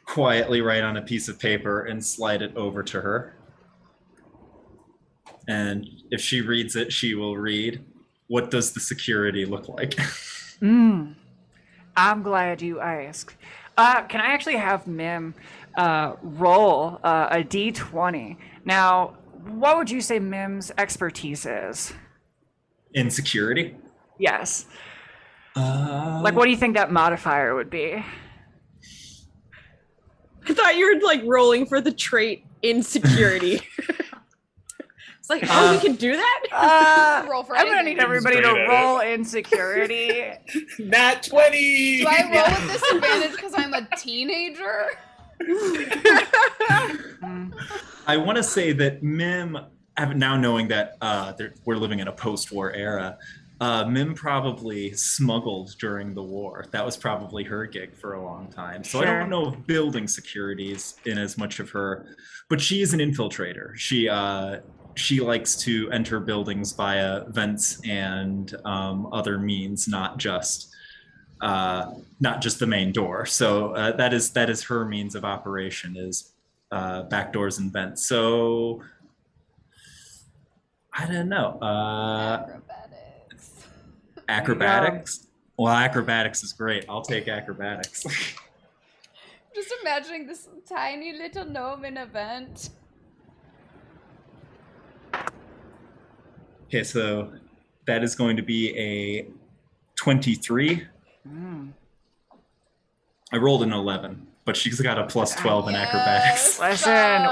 quietly write on a piece of paper and slide it over to her. And if she reads it, she will read, what does the security look like? I'm glad you asked. Can I actually have Mim roll a d20? Now, what would you say Mim's expertise is? In security? Yes. Like, what do you think that modifier would be? I thought you were like rolling for the trait insecurity. It's like, oh, we can do that? Roll for I'm gonna anything. need everybody to roll insecurity. Nat 20! Do I roll with disadvantage because I'm a teenager? I want to say that Mim, now knowing that we're living in a post-war era, Mim probably smuggled during the war. That was probably her gig for a long time. So I don't know if building security is in as much of her, but she is an infiltrator. She likes to enter buildings via vents and other means, not just the main door. So that is her means of operation, is back doors and vents. So I don't know. Acrobatics? Well, acrobatics is great. I'll take acrobatics. Just imagining this tiny little gnome in a vent. Okay, so that is going to be a 23. I rolled an 11, but she's got a plus 12 in acrobatics. Listen,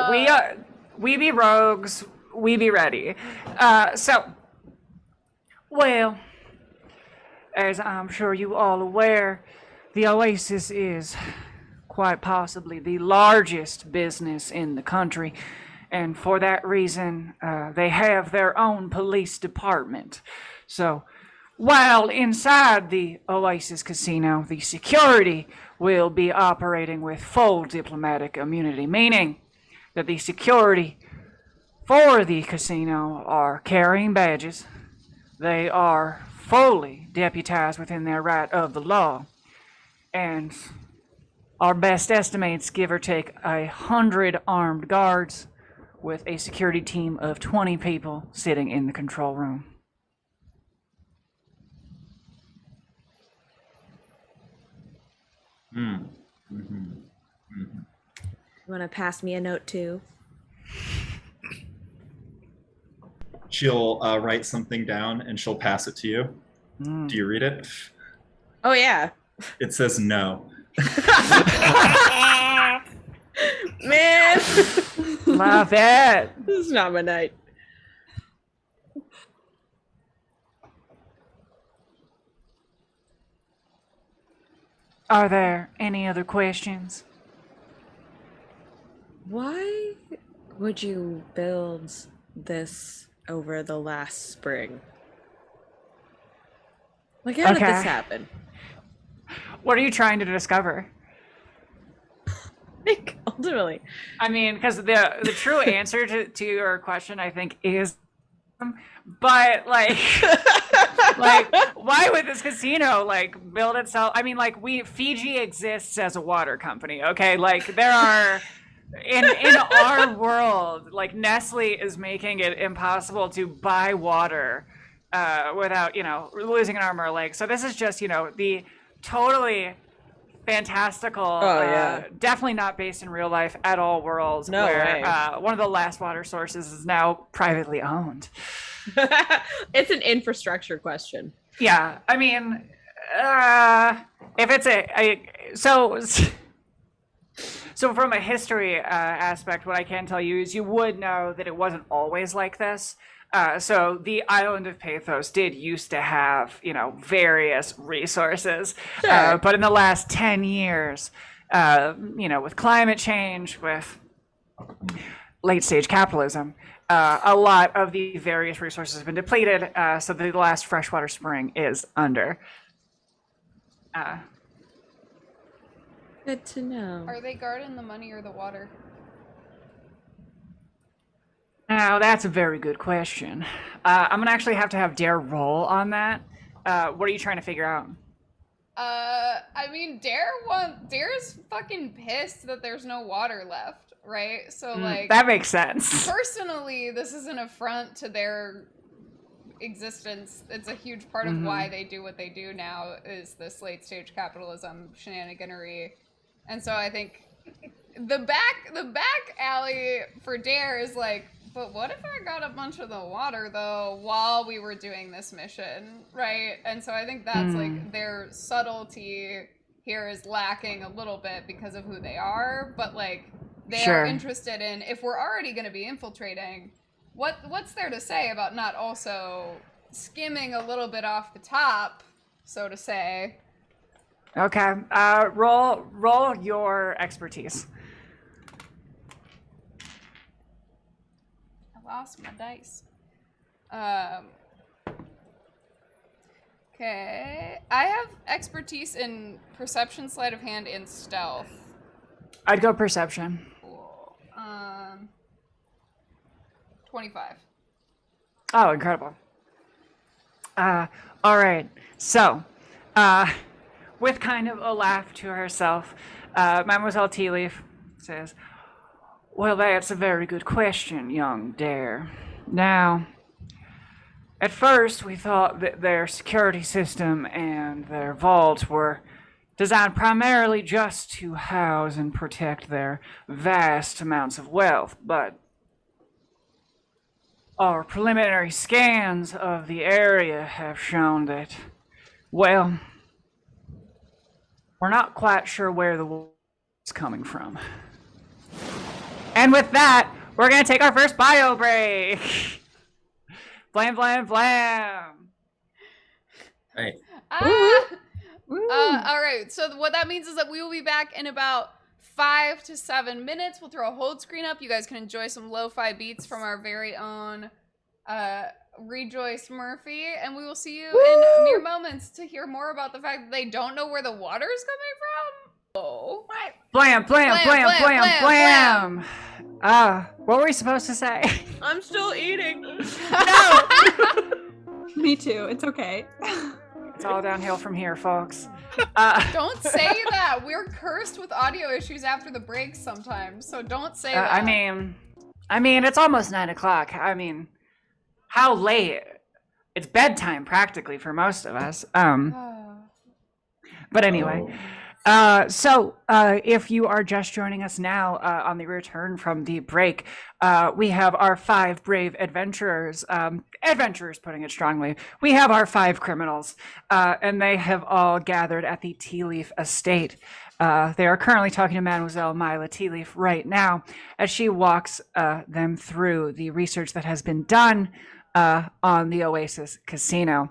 we be rogues, we be ready. Well, as I'm sure you all aware, the Oasis is quite possibly the largest business in the country. And for that reason, they have their own police department. So while inside the Oasis Casino, the security will be operating with full diplomatic immunity, meaning that the security for the casino are carrying badges. They are fully deputized within their right of the law. And our best estimates give or take 100 armed guards with a security team of 20 people sitting in the control room. You want to pass me a note too? She'll write something down and she'll pass it to you. Do you read it? Oh yeah. It says no. Man, Love it. this is not my night. Are there any other questions? Why would you build this over the last spring? Like, how did Okay. this happen? What are you trying to discover? Like, ultimately. I mean, because the true answer to your question, I think, is, but like, like, why would this casino like build itself? I mean, like, Fiji exists as a water company, okay? Like, there are in our world, like, Nestle is making it impossible to buy water without, losing an arm or a leg. So this is just, the totally fantastical, definitely not based in real life at all worlds, No where way. one of the last water sources is now privately owned. It's an infrastructure question. Yeah, I mean, if it's so from a history aspect, what I can tell you is you would know that it wasn't always like this. So the island of Pathos did used to have, various resources. Sure. But in the last 10 years, with climate change, with late stage capitalism, a lot of the various resources have been depleted. So the last freshwater spring is under. Good to know. Are they guarding the money or the water? Now, that's a very good question. I'm going to actually have to have Dare roll on that. What are you trying to figure out? I mean, Dare's fucking pissed that there's no water left, right? So, like, that makes sense. personally, this is an affront to their existence. It's a huge part of why they do what they do now, is this late stage capitalism shenaniganery. And so I think the back alley for Dare is like, but what if I got a bunch of the water, though, while we were doing this mission, right? And so I think that's, like, their subtlety here is lacking a little bit because of who they are. But, like, they are interested in, if we're already going to be infiltrating, what's there to say about not also skimming a little bit off the top, so to say? Okay. Roll your expertise. Lost my dice. Okay. I have expertise in perception, sleight of hand, and stealth. I'd go perception. Cool. 25. Oh, incredible. All right. So, with kind of a laugh to herself, Mademoiselle Tea Leaf says, "Well, that's a very good question, young Dare. Now, at first we thought that their security system and their vaults were designed primarily just to house and protect their vast amounts of wealth, but our preliminary scans of the area have shown that, well, we're not quite sure where the wealth is coming from. And with that, we're going to take our first bio break. Blam, blam, blam. Hey. All right. So what that means is that we will be back in about 5 to 7 minutes. We'll throw a hold screen up. You guys can enjoy some lo-fi beats from our very own Rejoice Murphy. And we will see you in mere moments to hear more about the fact that they don't know where the water is coming from. Oh. Blam, blam, blam, blam, blam. what were we supposed to say? I'm still eating. Me too. It's okay. It's all downhill from here, folks. Don't say that. We're cursed with audio issues after the break sometimes, so don't say that. I mean, it's almost 9 o'clock. I mean, how late? It's bedtime practically for most of us. But anyway, so if you are just joining us now on the return from the break, we have our 5 brave adventurers. Adventurers, putting it strongly. We have our 5 criminals, and they have all gathered at the Tea Leaf Estate. They are currently talking to Mademoiselle Mila Tea Leaf right now as she walks them through the research that has been done on the Oasis Casino.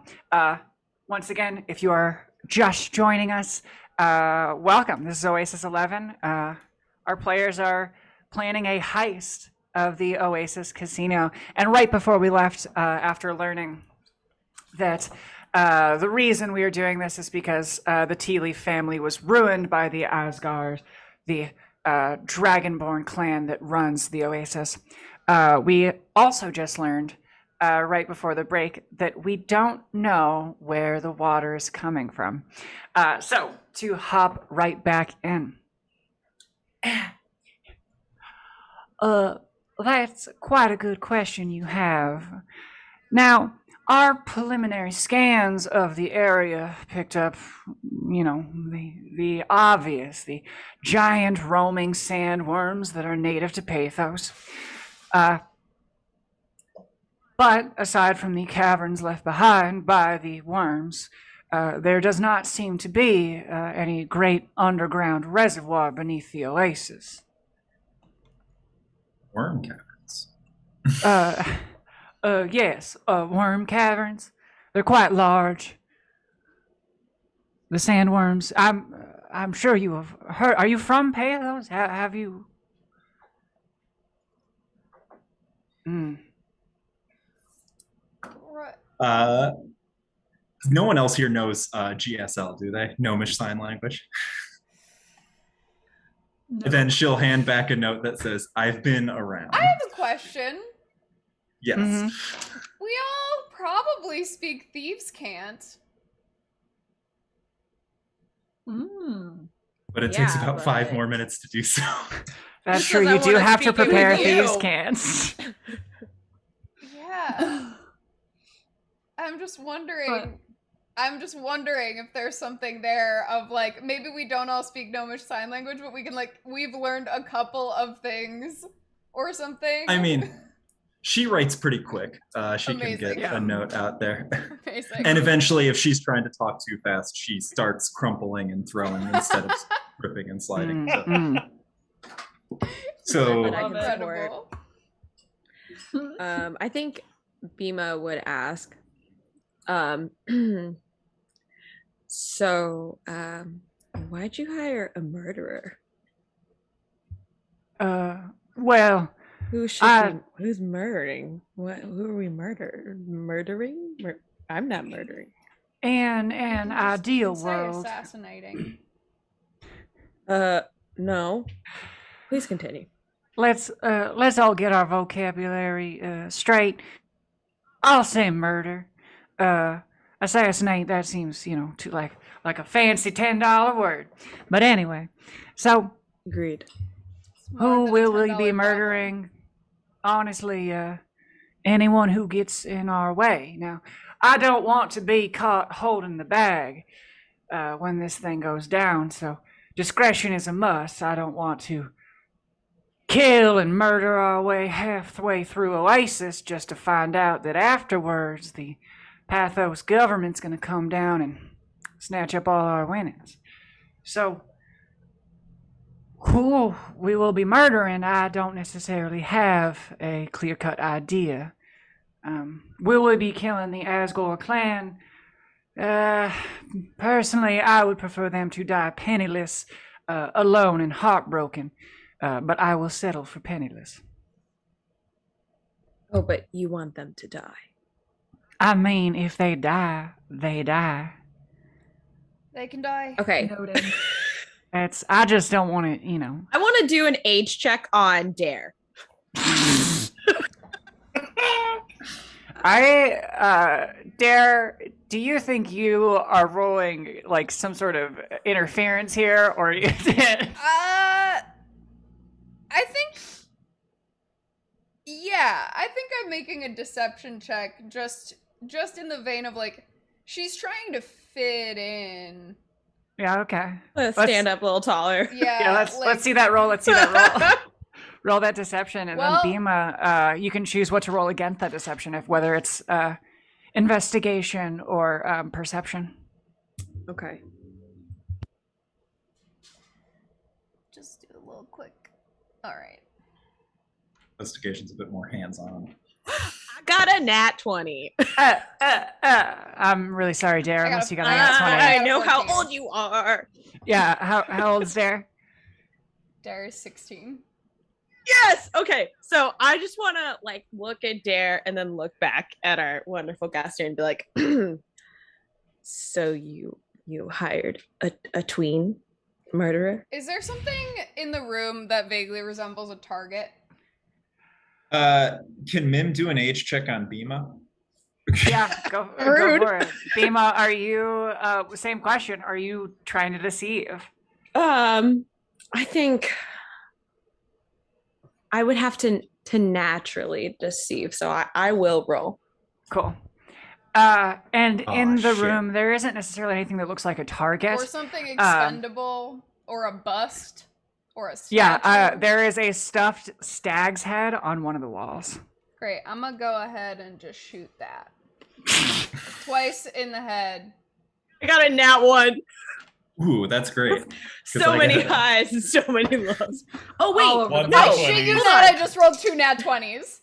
Once again, if you are just joining us, welcome. This is Oasis 11. Our players are planning a heist of the Oasis Casino. And right before we left, after learning that the reason we are doing this is because the Tea Leaf family was ruined by the Asgard, the Dragonborn clan that runs the Oasis. We also just learned right before the break that we don't know where the water is coming from. So to hop right back in. That's quite a good question you have. Now, our preliminary scans of the area picked up, the obvious, the giant roaming sandworms that are native to Pathos. But aside from the caverns left behind by the worms, there does not seem to be any great underground reservoir beneath the oasis. Worm caverns. Yes, worm caverns. They're quite large. The sandworms. I'm sure you have heard. Are you from Pathos? Have you? No one else here knows GSL, do they? Gnomish Sign Language. No. And then she'll hand back a note that says, "I've been around." I have a question. Yes. Mm-hmm. We all probably speak thieves' cant. But it takes Yeah, about 5 but- more minutes to do so. That's Because true. I You do wanna have to speak it with prepare you. these cans. Yeah. I'm just wondering if there's something there of like, maybe we don't all speak Gnomish Sign Language, but we can we've learned a couple of things or something. I mean, she writes pretty quick. She Amazing. can get a note out there. Amazing. And eventually, if she's trying to talk too fast, she starts crumpling and throwing instead of ripping and sliding. So, But I can Incredible. I think Bima would ask. So, why'd you hire a murderer? Well, Who's murdering? Who are we murdering? I'm not murdering. in an ideal Say world, assassinating. No. Please continue. let's all get our vocabulary straight. I'll say murder. Assassinate, that seems, too like a fancy $10 word. But anyway, so Agreed. who will we $10 be murdering? Honestly, anyone who gets in our way. Now, I don't want to be caught holding the bag when this thing goes down, so discretion is a must. I don't want to kill and murder our way halfway through Oasis just to find out that afterwards the Pathos government's going to come down and snatch up all our winnings. So, who we will be murdering, I don't necessarily have a clear-cut idea. Will we be killing the Asgore clan? Personally, I would prefer them to die penniless, alone and heartbroken, but I will settle for penniless. Oh, but you want them to die. I mean, if they die, they die. They can die. Okay. Noted. I just don't want to, I want to do an age check on Dare. Dare, do you think you are rolling like some sort of interference here, or you did? I think, yeah, I think I'm making a deception check just in the vein of like, she's trying to fit in. Yeah, okay. Let's stand up a little taller. Yeah, let's see that roll. Let's see that roll. Roll that deception, and Well- then Bima, you can choose what to roll against that deception, if whether it's investigation or perception. Okay. Just do a little quick. All right. Investigation's a bit more hands-on. I got a nat 20. I'm really sorry, Dare, I got unless a- you got a nat 20. I know how 14. old you are. Yeah, how old is Dare? Dare is 16. Yes. Okay. So I just want to like look at Dare and then look back at our wonderful guest here and be like, so you hired a tween murderer? Is there something in the room that vaguely resembles a target? Can Mim do an age check on Bima? Yeah, go for it. Bima, are you, same question, are you trying to deceive? I think I would have to naturally deceive, so I will roll. Cool. And in the shit. room, there isn't necessarily anything that looks like a target. Or something expendable? Or a bust? Or a statue? Yeah, there is a stuffed stag's head on one of the walls. Great. I'm gonna go ahead and just shoot that. Twice in the head. I got a nat 1. Ooh, that's great. 'Cause So I many got- highs and so many lows. Oh All wait, over One the nat I place. 20. shit you Hold not, on. I just rolled 2 nat 20s.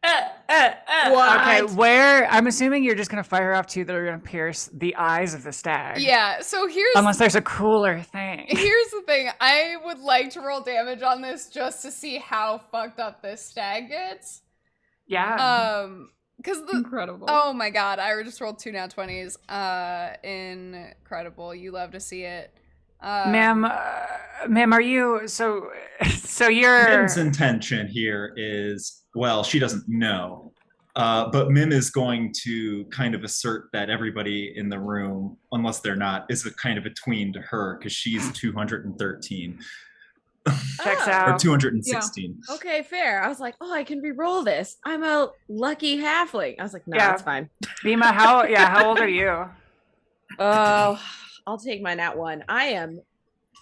What? Okay, where I'm assuming you're just gonna fire off two that are gonna pierce the eyes of the stag. Yeah, so Unless there's a cooler thing. here's the thing. I would like to roll damage on this just to see how fucked up this stag gets. Yeah. Because the Incredible. oh my god, I just rolled 2 nat 20s. Incredible. You love to see it. Ma'am, are you so you're Mim's intention here is, well, she doesn't know, but Mim is going to kind of assert that everybody in the room, unless they're not, is a kind of a tween to her because she's 213 checks Oh. out. or 216. Okay, fair. I was like, oh, I can re-roll this. I'm a lucky halfling. I was like, no, Yeah. that's fine. Bima, how old are you? Oh, I'll take my nat 1. I am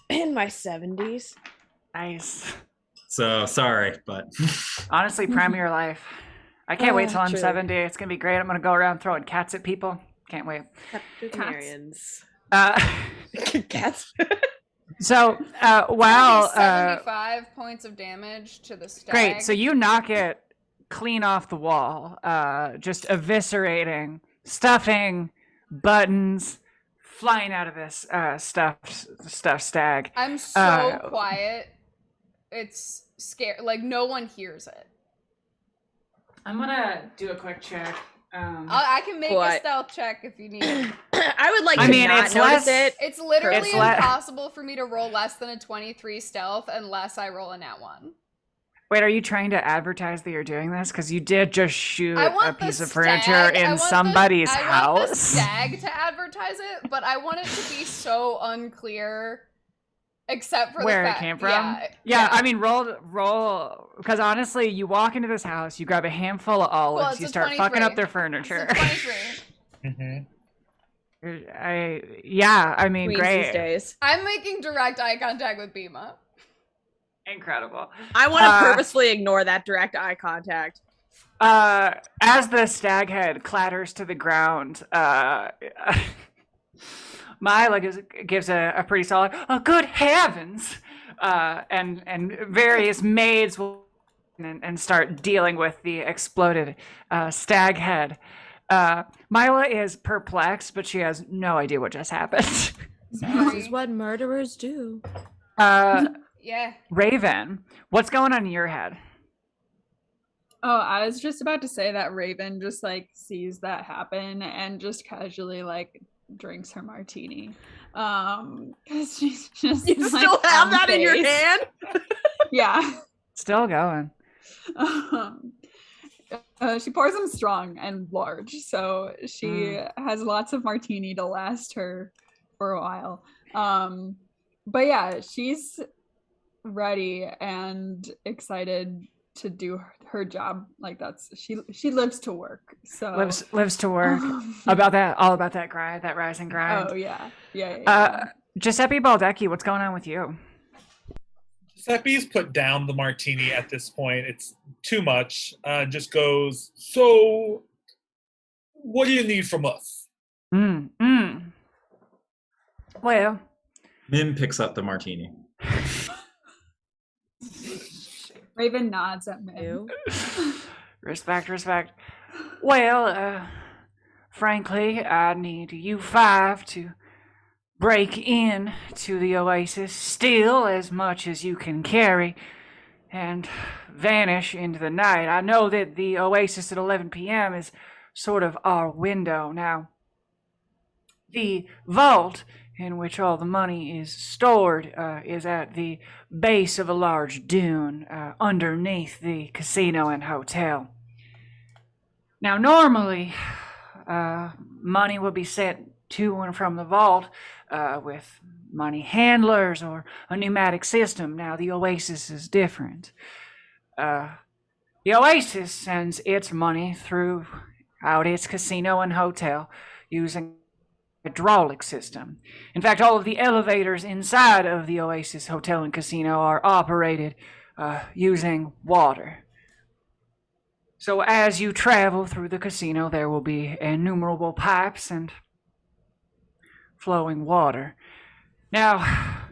in my 70s. Nice. So sorry, but Honestly, prime of your life. I can't wait till I'm Truly. 70. It's gonna be great. I'm gonna go around throwing cats at people. Can't wait. Capitarians. Cats. So, That'd be wow. 75 points of damage to the stag. Great. So you knock it clean off the wall, just eviscerating, stuffing, buttons flying out of this stuffed stag. I'm so quiet. It's scary. Like, no one hears it. I'm gonna do a quick check. I can make a What? stealth check if you need it. I would like I to mean, not it's notice less- it. It's literally It's le- impossible for me to roll less than a 23 stealth unless I roll a nat 1. Wait, are you trying to advertise that you're doing this? Because you did just shoot I a want piece the of furniture stag- I in want somebody's I want the house. stag to advertise it, but I want it to be so unclear, except for Where the it fact, came from? Yeah, I mean, roll. Because honestly, you walk into this house, you grab a handful of olives, it's you a start fucking 23. up their It's furniture. a 23. I mean, Queens great, these days. I'm making direct eye contact with Bima. incredible. I want to Uh, purposely ignore that direct eye contact. As the stag head clatters to the ground, Mila gives a pretty solid, oh, good heavens! And various maids will and start dealing with the exploded stag head. Mila is perplexed, but she has no idea what just happened. This is what murderers do. Yeah. Raven, what's going on in your head? Oh, I was just about to say that Raven just like sees that happen and just casually like drinks her martini. 'Cause she's just You like, still have on that in your base. hand? Yeah. Still going. She pours them strong and large, so she has lots of martini to last her for a while. But yeah, she's ready and excited to do her job. Like that's she lives to work. So lives to work. About that, all about that grind, that rise and grind. Oh yeah. Giuseppe Valdecky, what's going on with you? Giuseppe's put down the martini at this point. It's too much. Just goes, so what do you need from us? Well, Mim picks up the martini. Raven nods at me. Respect. Well, frankly, I need you 5 to break in to the Oasis, steal as much as you can carry, and vanish into the night. I know that the Oasis at 11 p.m. is sort of our window. Now, the vault in which all the money is stored is at the base of a large dune underneath the casino and hotel. Now, normally, money will be sent to and from the vault with money handlers or a pneumatic system. Now, the Oasis is different. The Oasis sends its money throughout its casino and hotel using a hydraulic system. In fact, all of the elevators inside of the Oasis Hotel and Casino are operated using water. So as you travel through the casino, there will be innumerable pipes and flowing water. Now,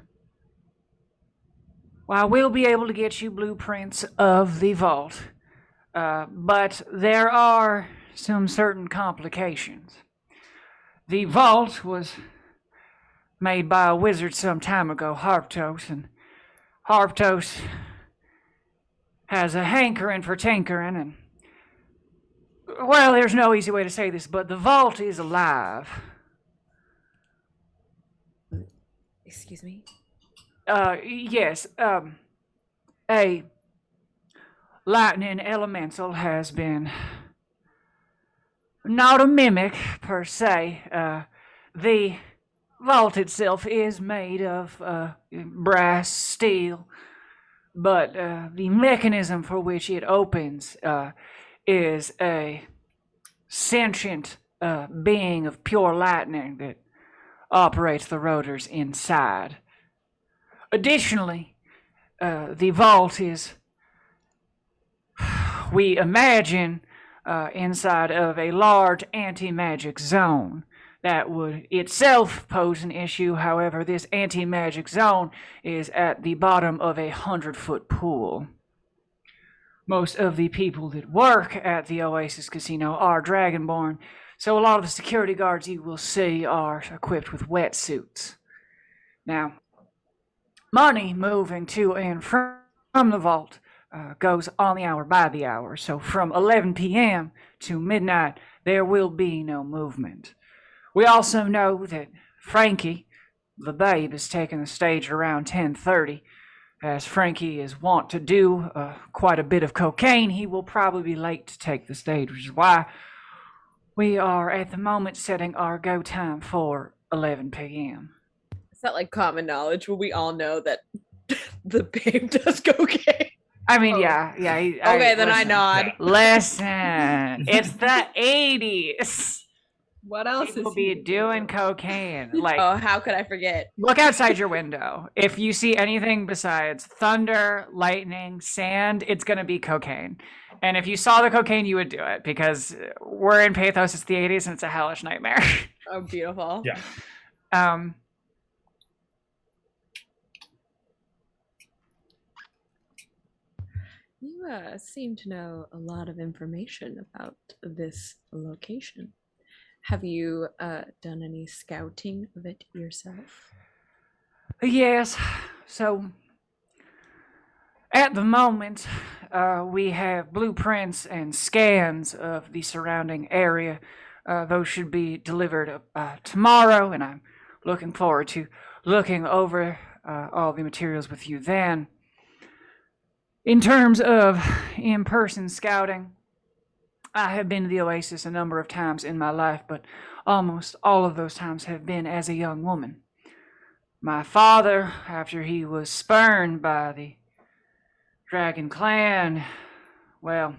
while we'll be able to get you blueprints of the vault, but there are some certain complications. The vault was made by a wizard some time ago, Harptos, and Harptos has a hankering for tinkering, and well, there's no easy way to say this, but the vault is alive. Excuse me? Yes, a lightning elemental has been, not a mimic per se. The vault itself is made of brass, steel, but the mechanism for which it opens is a sentient being of pure lightning that operates the rotors inside. Additionally, the vault is, we imagine, inside of a large anti-magic zone that would itself pose an issue. However, this anti-magic zone is at the bottom of a 100-foot pool. Most of the people that work at the Oasis Casino are Dragonborn, so a lot of the security guards you will see are equipped with wetsuits. Now, money moving to and from the vault goes on the hour by the hour. So from 11 p.m. to midnight, there will be no movement. We also know that Frankie, the babe, is taking the stage around 10:30. As Frankie is wont to do quite a bit of cocaine, he will probably be late to take the stage, which is why we are at the moment setting our go time for 11 p.m. Is that like common knowledge? Will we all know that the babe does cocaine? I mean, yeah. Okay, then I nod. Listen, it's the 80s. What else People is be he doing cocaine? Like, Oh, how could I forget? look outside your window. If you see anything besides thunder, lightning, sand, it's going to be cocaine. And if you saw the cocaine, you would do it because we're in Pathos. It's the 80s and it's a hellish nightmare. Oh, beautiful. Yeah. You seem to know a lot of information about this location. Have you done any scouting of it yourself? Yes. So at the moment, we have blueprints and scans of the surrounding area. Those should be delivered tomorrow, and I'm looking forward to looking over all the materials with you then. In terms of in-person scouting, I have been to the Oasis a number of times in my life, but almost all of those times have been as a young woman. My father, after he was spurned by the Dragon Clan, well,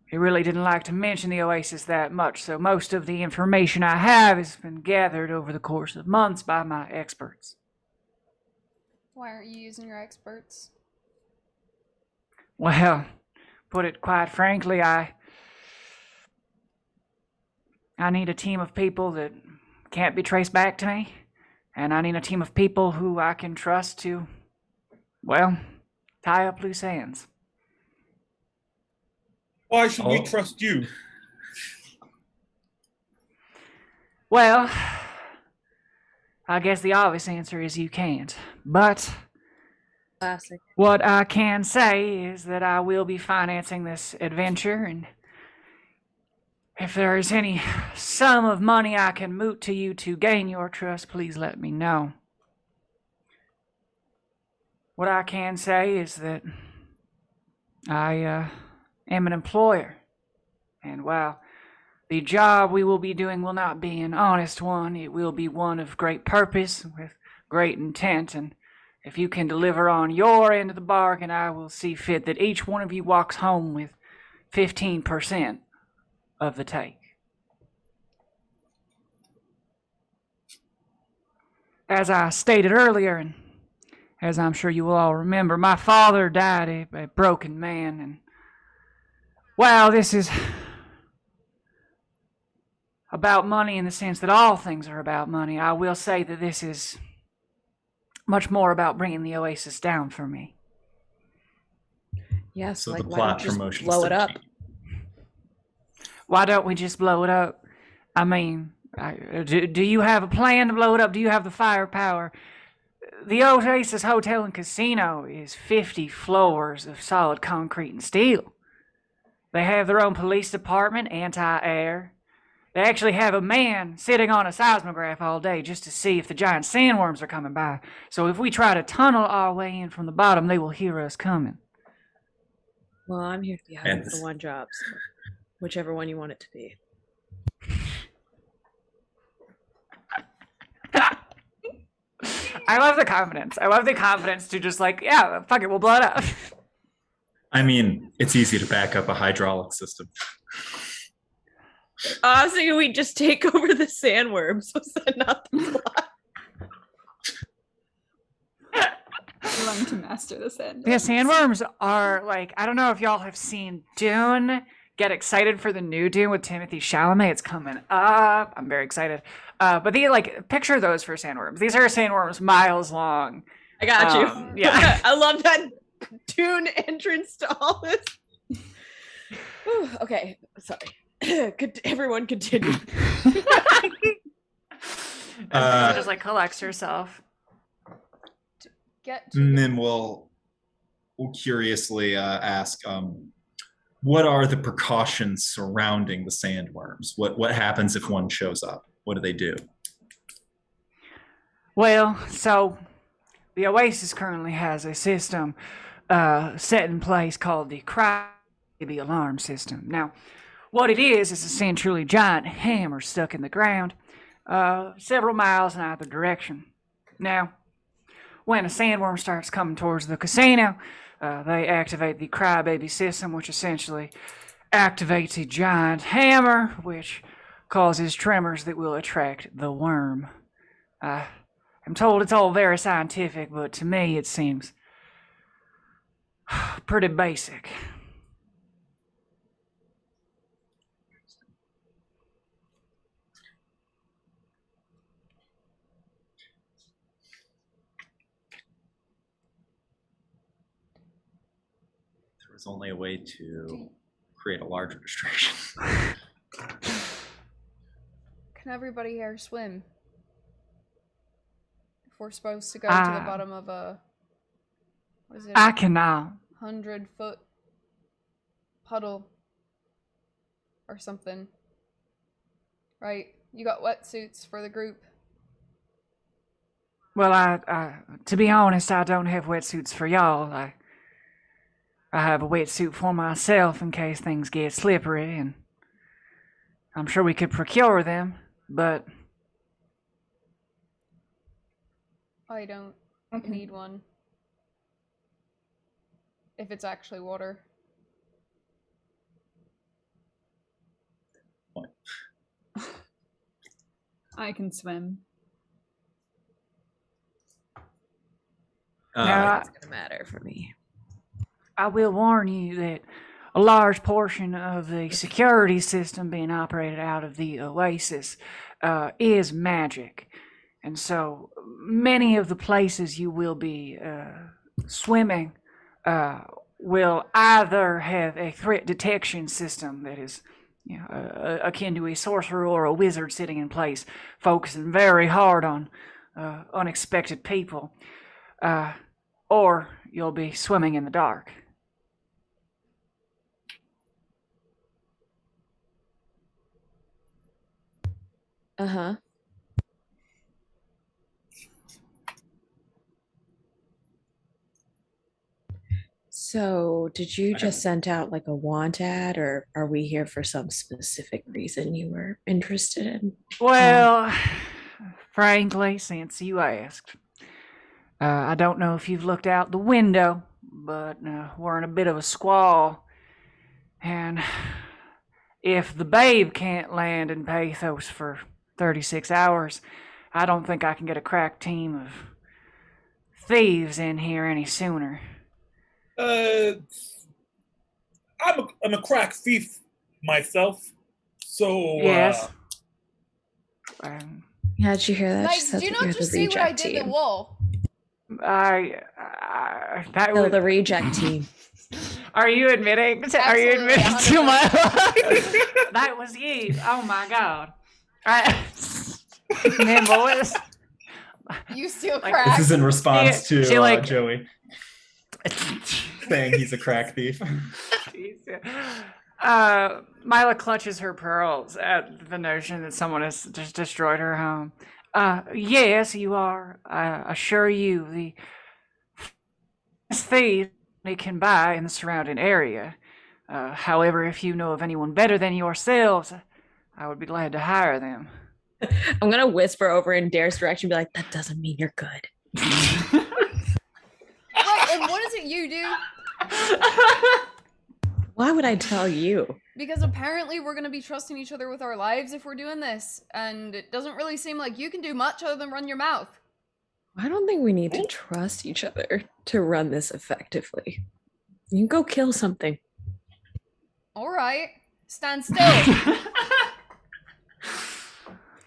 he really didn't like to mention the Oasis that much, so most of the information I have has been gathered over the course of months by my experts. Why aren't you using your experts? Well, put it quite frankly, I need a team of people that can't be traced back to me, and I need a team of people who I can trust to, well, tie up loose ends. Why should we trust you? Well, I guess the obvious answer is you can't, but Classic. what I can say is that I will be financing this adventure, and if there is any sum of money I can moot to you to gain your trust, please let me know. What I can say is that I am an employer, and while the job we will be doing will not be an honest one, it will be one of great purpose, with great intent, and if you can deliver on your end of the bargain, I will see fit that each one of you walks home with 15% of the take. As I stated earlier, and as I'm sure you will all remember, my father died a broken man, and while this is about money in the sense that all things are about money, I will say that this is much more about bringing the Oasis down for me. Yes, So like the why plot don't you for just motion blow it up? Why don't we just blow it up? I mean, do you have a plan to blow it up? Do you have the firepower? The Oasis Hotel and Casino is 50 floors of solid concrete and steel. They have their own police department, anti-air. They actually have a man sitting on a seismograph all day just to see if the giant sandworms are coming by. So if we try to tunnel our way in from the bottom, they will hear us coming. Well, I'm here to be hired for one job, so whichever one you want it to be. I love the confidence. I love the confidence to just like, yeah, fuck it, we'll blow it up. I mean, it's easy to back up a hydraulic system. I was thinking we'd just take over the sandworms. Was that not the plot? Learn to master the sandworms. Yeah, sandworms are like, I don't know if y'all have seen Dune. Get excited for the new Dune with Timothée Chalamet. It's coming up. I'm very excited. But picture those for sandworms. These are sandworms miles long. I got you. Yeah. I love that Dune entrance to all this. Whew, okay, sorry. Could everyone continue? Just like collects herself. And then we'll curiously ask, what are the precautions surrounding the sandworms? What happens if one shows up? What do they do? Well, so the Oasis currently has a system set in place called the crybaby alarm system. Now, what it is essentially a giant hammer stuck in the ground several miles in either direction. Now, when a sandworm starts coming towards the casino, they activate the crybaby system, which essentially activates a giant hammer, which causes tremors that will attract the worm. I'm told it's all very scientific, but to me it seems pretty basic. There's only a way to create a larger distraction. Can everybody here swim? If we're supposed to go to the bottom of a, what is it? I cannot. 100-foot puddle or something. Right? You got wetsuits for the group. Well, to be honest, I don't have wetsuits for y'all. I have a wetsuit for myself in case things get slippery, and I'm sure we could procure them, but I don't Okay. need one. If it's actually water. I can swim. Now, It's gonna matter for me. I will warn you that a large portion of the security system being operated out of the Oasis is magic. And so many of the places you will be swimming will either have a threat detection system that is akin to a sorcerer or a wizard sitting in place, focusing very hard on unexpected people, or you'll be swimming in the dark. Uh-huh. So, did you just send out like a want ad, or are we here for some specific reason you were interested in? Well, frankly, since you asked, I don't know if you've looked out the window, but we're in a bit of a squall. And if the babe can't land in Pathos for 36 hours, I don't think I can get a crack team of thieves in here any sooner. I'm a crack thief myself, so Yes. How'd you hear that? She Nice. said Did you that you're not the just see what I reject did to team. Wool? That No, was the reject team. Are you admitting? Are you Absolutely, admitting to my 100%. That was you. Oh my god. Man, boys. You steal Like, crack. This is in response She- to she, like- Joey saying he's a crack thief. Mila clutches her pearls at the notion that someone has just destroyed her home. Yes, you are. I assure you, the thief they can buy in the surrounding area. However, if you know of anyone better than yourselves, I would be glad to hire them. I'm gonna whisper over in Dare's direction, and be like, "That doesn't mean you're good." Right, and what is it you do? Why would I tell you? Because apparently we're gonna be trusting each other with our lives if we're doing this, and it doesn't really seem like you can do much other than run your mouth. I don't think we need to trust each other to run this effectively. You can go kill something. All right, stand still.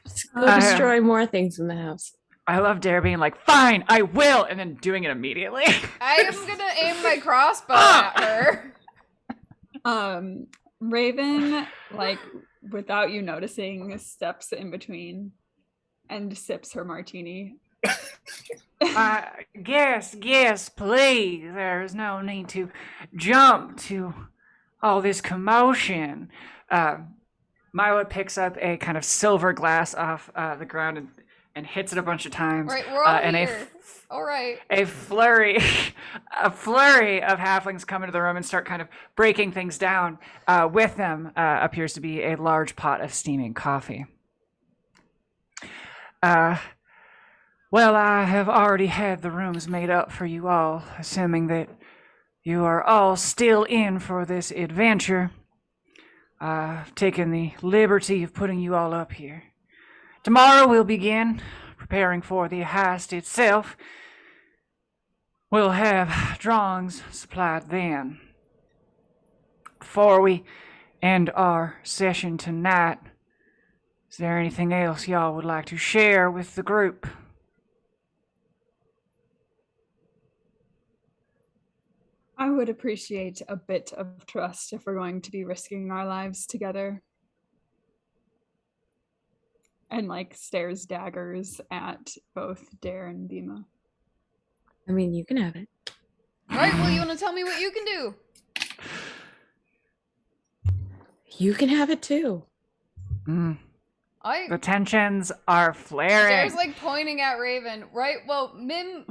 Just go destroy more things in the house. I love Dare being like, fine, I will, and then doing it immediately. I am gonna aim my crossbow at her. Raven, like, without you noticing, steps in between and sips her martini. Yes, please. There's no need to jump to all this commotion. Mila picks up a kind of silver glass off the ground and hits it a bunch of times. Right, we're all and here. All right. a flurry of halflings come into the room and start kind of breaking things down. With them appears to be a large pot of steaming coffee. Well, I have already had the rooms made up for you all, assuming that you are all still in for this adventure. I've taken the liberty of putting you all up here. Tomorrow we'll begin preparing for the heist itself. We'll have drawings supplied then. Before we end our session tonight, is there anything else y'all would like to share with the group? I would appreciate a bit of trust if we're going to be risking our lives together. And like stares daggers at both Dare and Dima. I mean, you can have it. Right, well, you want to tell me what you can do? You can have it too. The tensions are flaring. Dare's like pointing at Raven, right? Well, Mim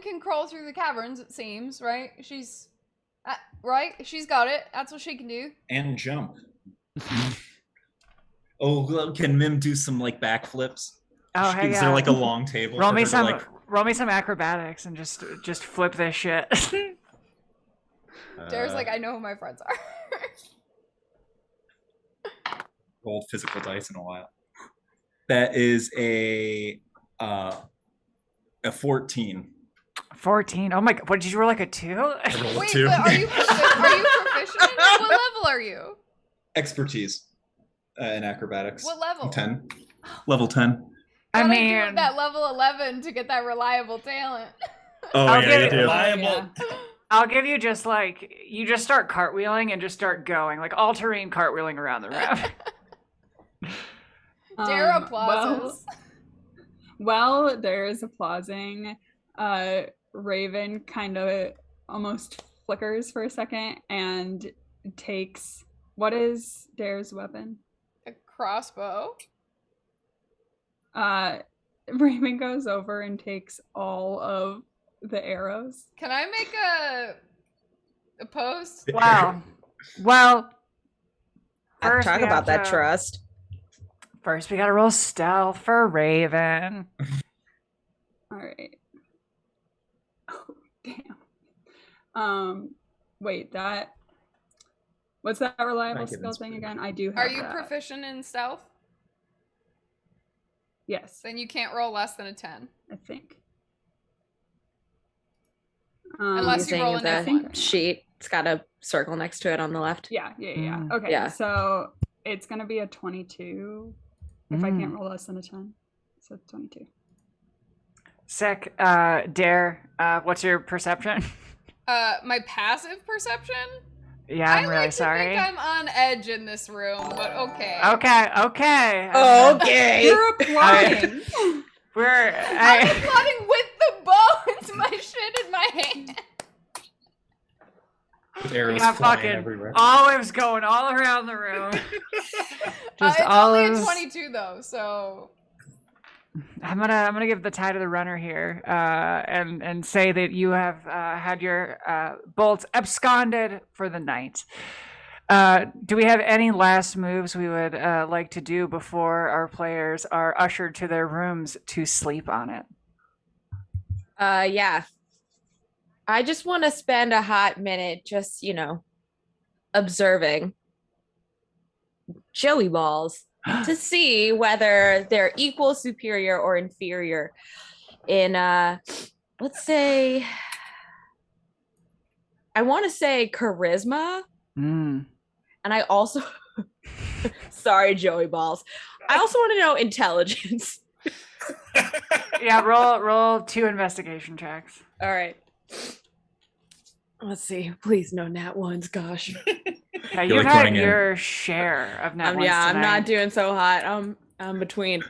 can crawl through the caverns, it seems, right? She's Right? She's got it. That's what she can do. And jump. Oh, can Mim do some like backflips? Oh, hey, Is there like a long table? roll for me her to, some like, roll me some acrobatics and just flip this shit. Dara's like, I know who my friends are. rolled physical dice in a while. That is a 14. 14. Oh my god! What did you roll, like a 2? I rolled a Wait, 2. but are you proficient? What level are you? Expertise in acrobatics. What level? 10. Level 10. I Gotta mean, do that level 11 to get that reliable talent. Oh I'll yeah, give you it- do. Reliable. I'll give you just like you just start cartwheeling and just start going like all terrain cartwheeling around the room. Dara applauses. Well, there's applauding. Raven kind of almost flickers for a second and takes what is Dare's weapon? A crossbow. Raven goes over and takes all of the arrows. Can I make a post? Wow. Well, first Talk we about have that to- trust. First, we gotta roll stealth for Raven. All right. Oh, damn. Wait, that. What's that reliable Might give skill thing inspiration. again? I do have Are you that. proficient in stealth? Yes, Then you can't roll less than a 10. I think. Unless you roll Using an the F1. sheet. It's got a circle next to it on the left. Yeah. Mm. Okay, Yeah. so it's gonna be a 22 if I can't roll less than a 10. So it's 22. Sick. Dare, what's your perception? My passive perception? Yeah, I'm I really like sorry. to think I'm on edge in this room, but okay. Okay. Okay. You're applying. I'm applauding with the bones, my shit in my hand. Arrows Yeah, flying fucking everywhere. olives going all around the room. Just It's olives. only a 22 though, so I'm gonna give the tie to the runner here, and say that you have had your bolts absconded for the night. Do we have any last moves we would like to do before our players are ushered to their rooms to sleep on it? Yeah. I just want to spend a hot minute just, observing Joey balls to see whether they're equal, superior, or inferior in, let's say, I want to say charisma. Mm. And I also, sorry, Joey balls. I also want to know intelligence. Yeah, roll 2 investigation checks. All right. Let's see. Please, no nat ones. Gosh. Yeah, You're you've like had running in. your share of net ones Yeah, I'm tonight. not doing so hot. I'm between.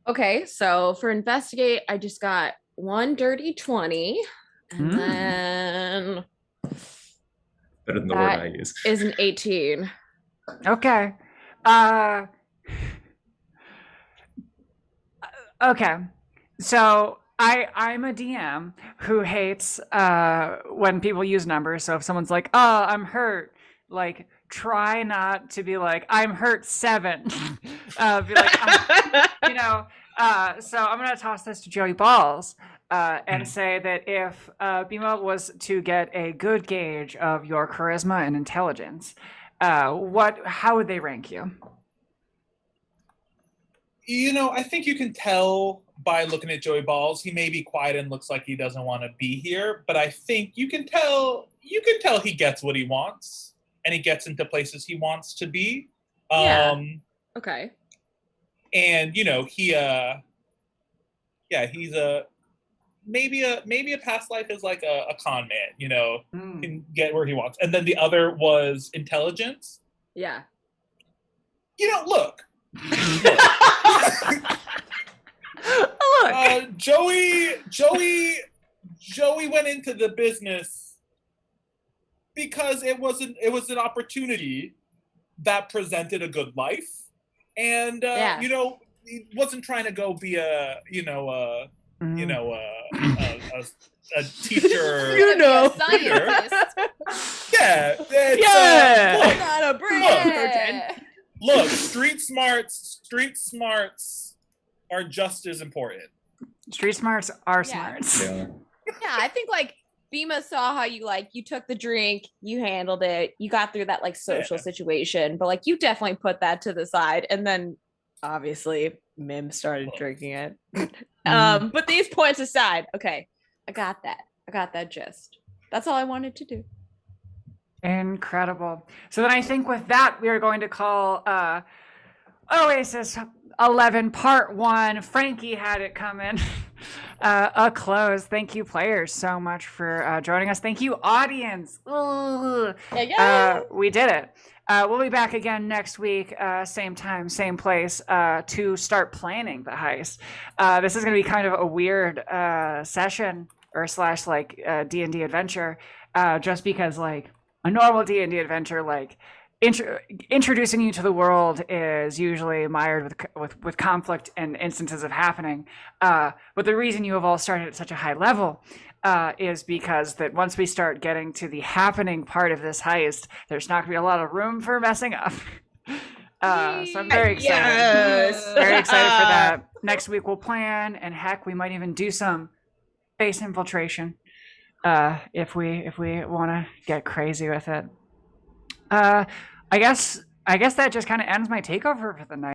Okay, so for investigate, I just got 1 dirty 20, and Mm. then Better than the that word I use. is an 18. Okay. Okay. So I'm a DM who hates when people use numbers. So if someone's like, "Oh, I'm hurt," like try not to be like, "I'm hurt 7." Be like, so I'm gonna toss this to Joey Balls and say that if Bima was to get a good gauge of your charisma and intelligence, how would they rank you? I think you can tell by looking at Joey Balls. He may be quiet and looks like he doesn't want to be here, but I think you can tell he gets what he wants and he gets into places he wants to be. Yeah. Okay. And he's maybe a past life is like a con man, can get where he wants. And then the other was intelligence. Yeah. Look. Look. Joey went into the business because it was an opportunity that presented a good life, and he wasn't trying to go be a you know, a teacher. You know. Scientist. Yeah. Yeah. Not a Yeah. Look, street smarts are just as important. Street smarts are Yeah. smarts. Yeah. Yeah, I think like Bima saw how you took the drink, you handled it, you got through that like social situation, but like you definitely put that to the side, and then obviously Mim started drinking it. But these points aside, okay, I got that gist. That's all I wanted to do. Incredible. So then I think with that, we are going to call Oasis 11 Part 1. Frankie had it coming. A close. Thank you, players, so much for joining us. Thank you, audience. We did it. We'll be back again next week, same time, same place, to start planning the heist. This is going to be kind of a weird session or slash like D&D adventure, just because like a normal D&D adventure, like introducing you to the world is usually mired with conflict and instances of happening. But the reason you have all started at such a high level is because that once we start getting to the happening part of this heist, there's not going to be a lot of room for messing up. So I'm very excited. Yes. Very excited for that. Next week we'll plan, and heck, we might even do some base infiltration if we want to get crazy with it. I guess that just kind of ends my takeover for the night.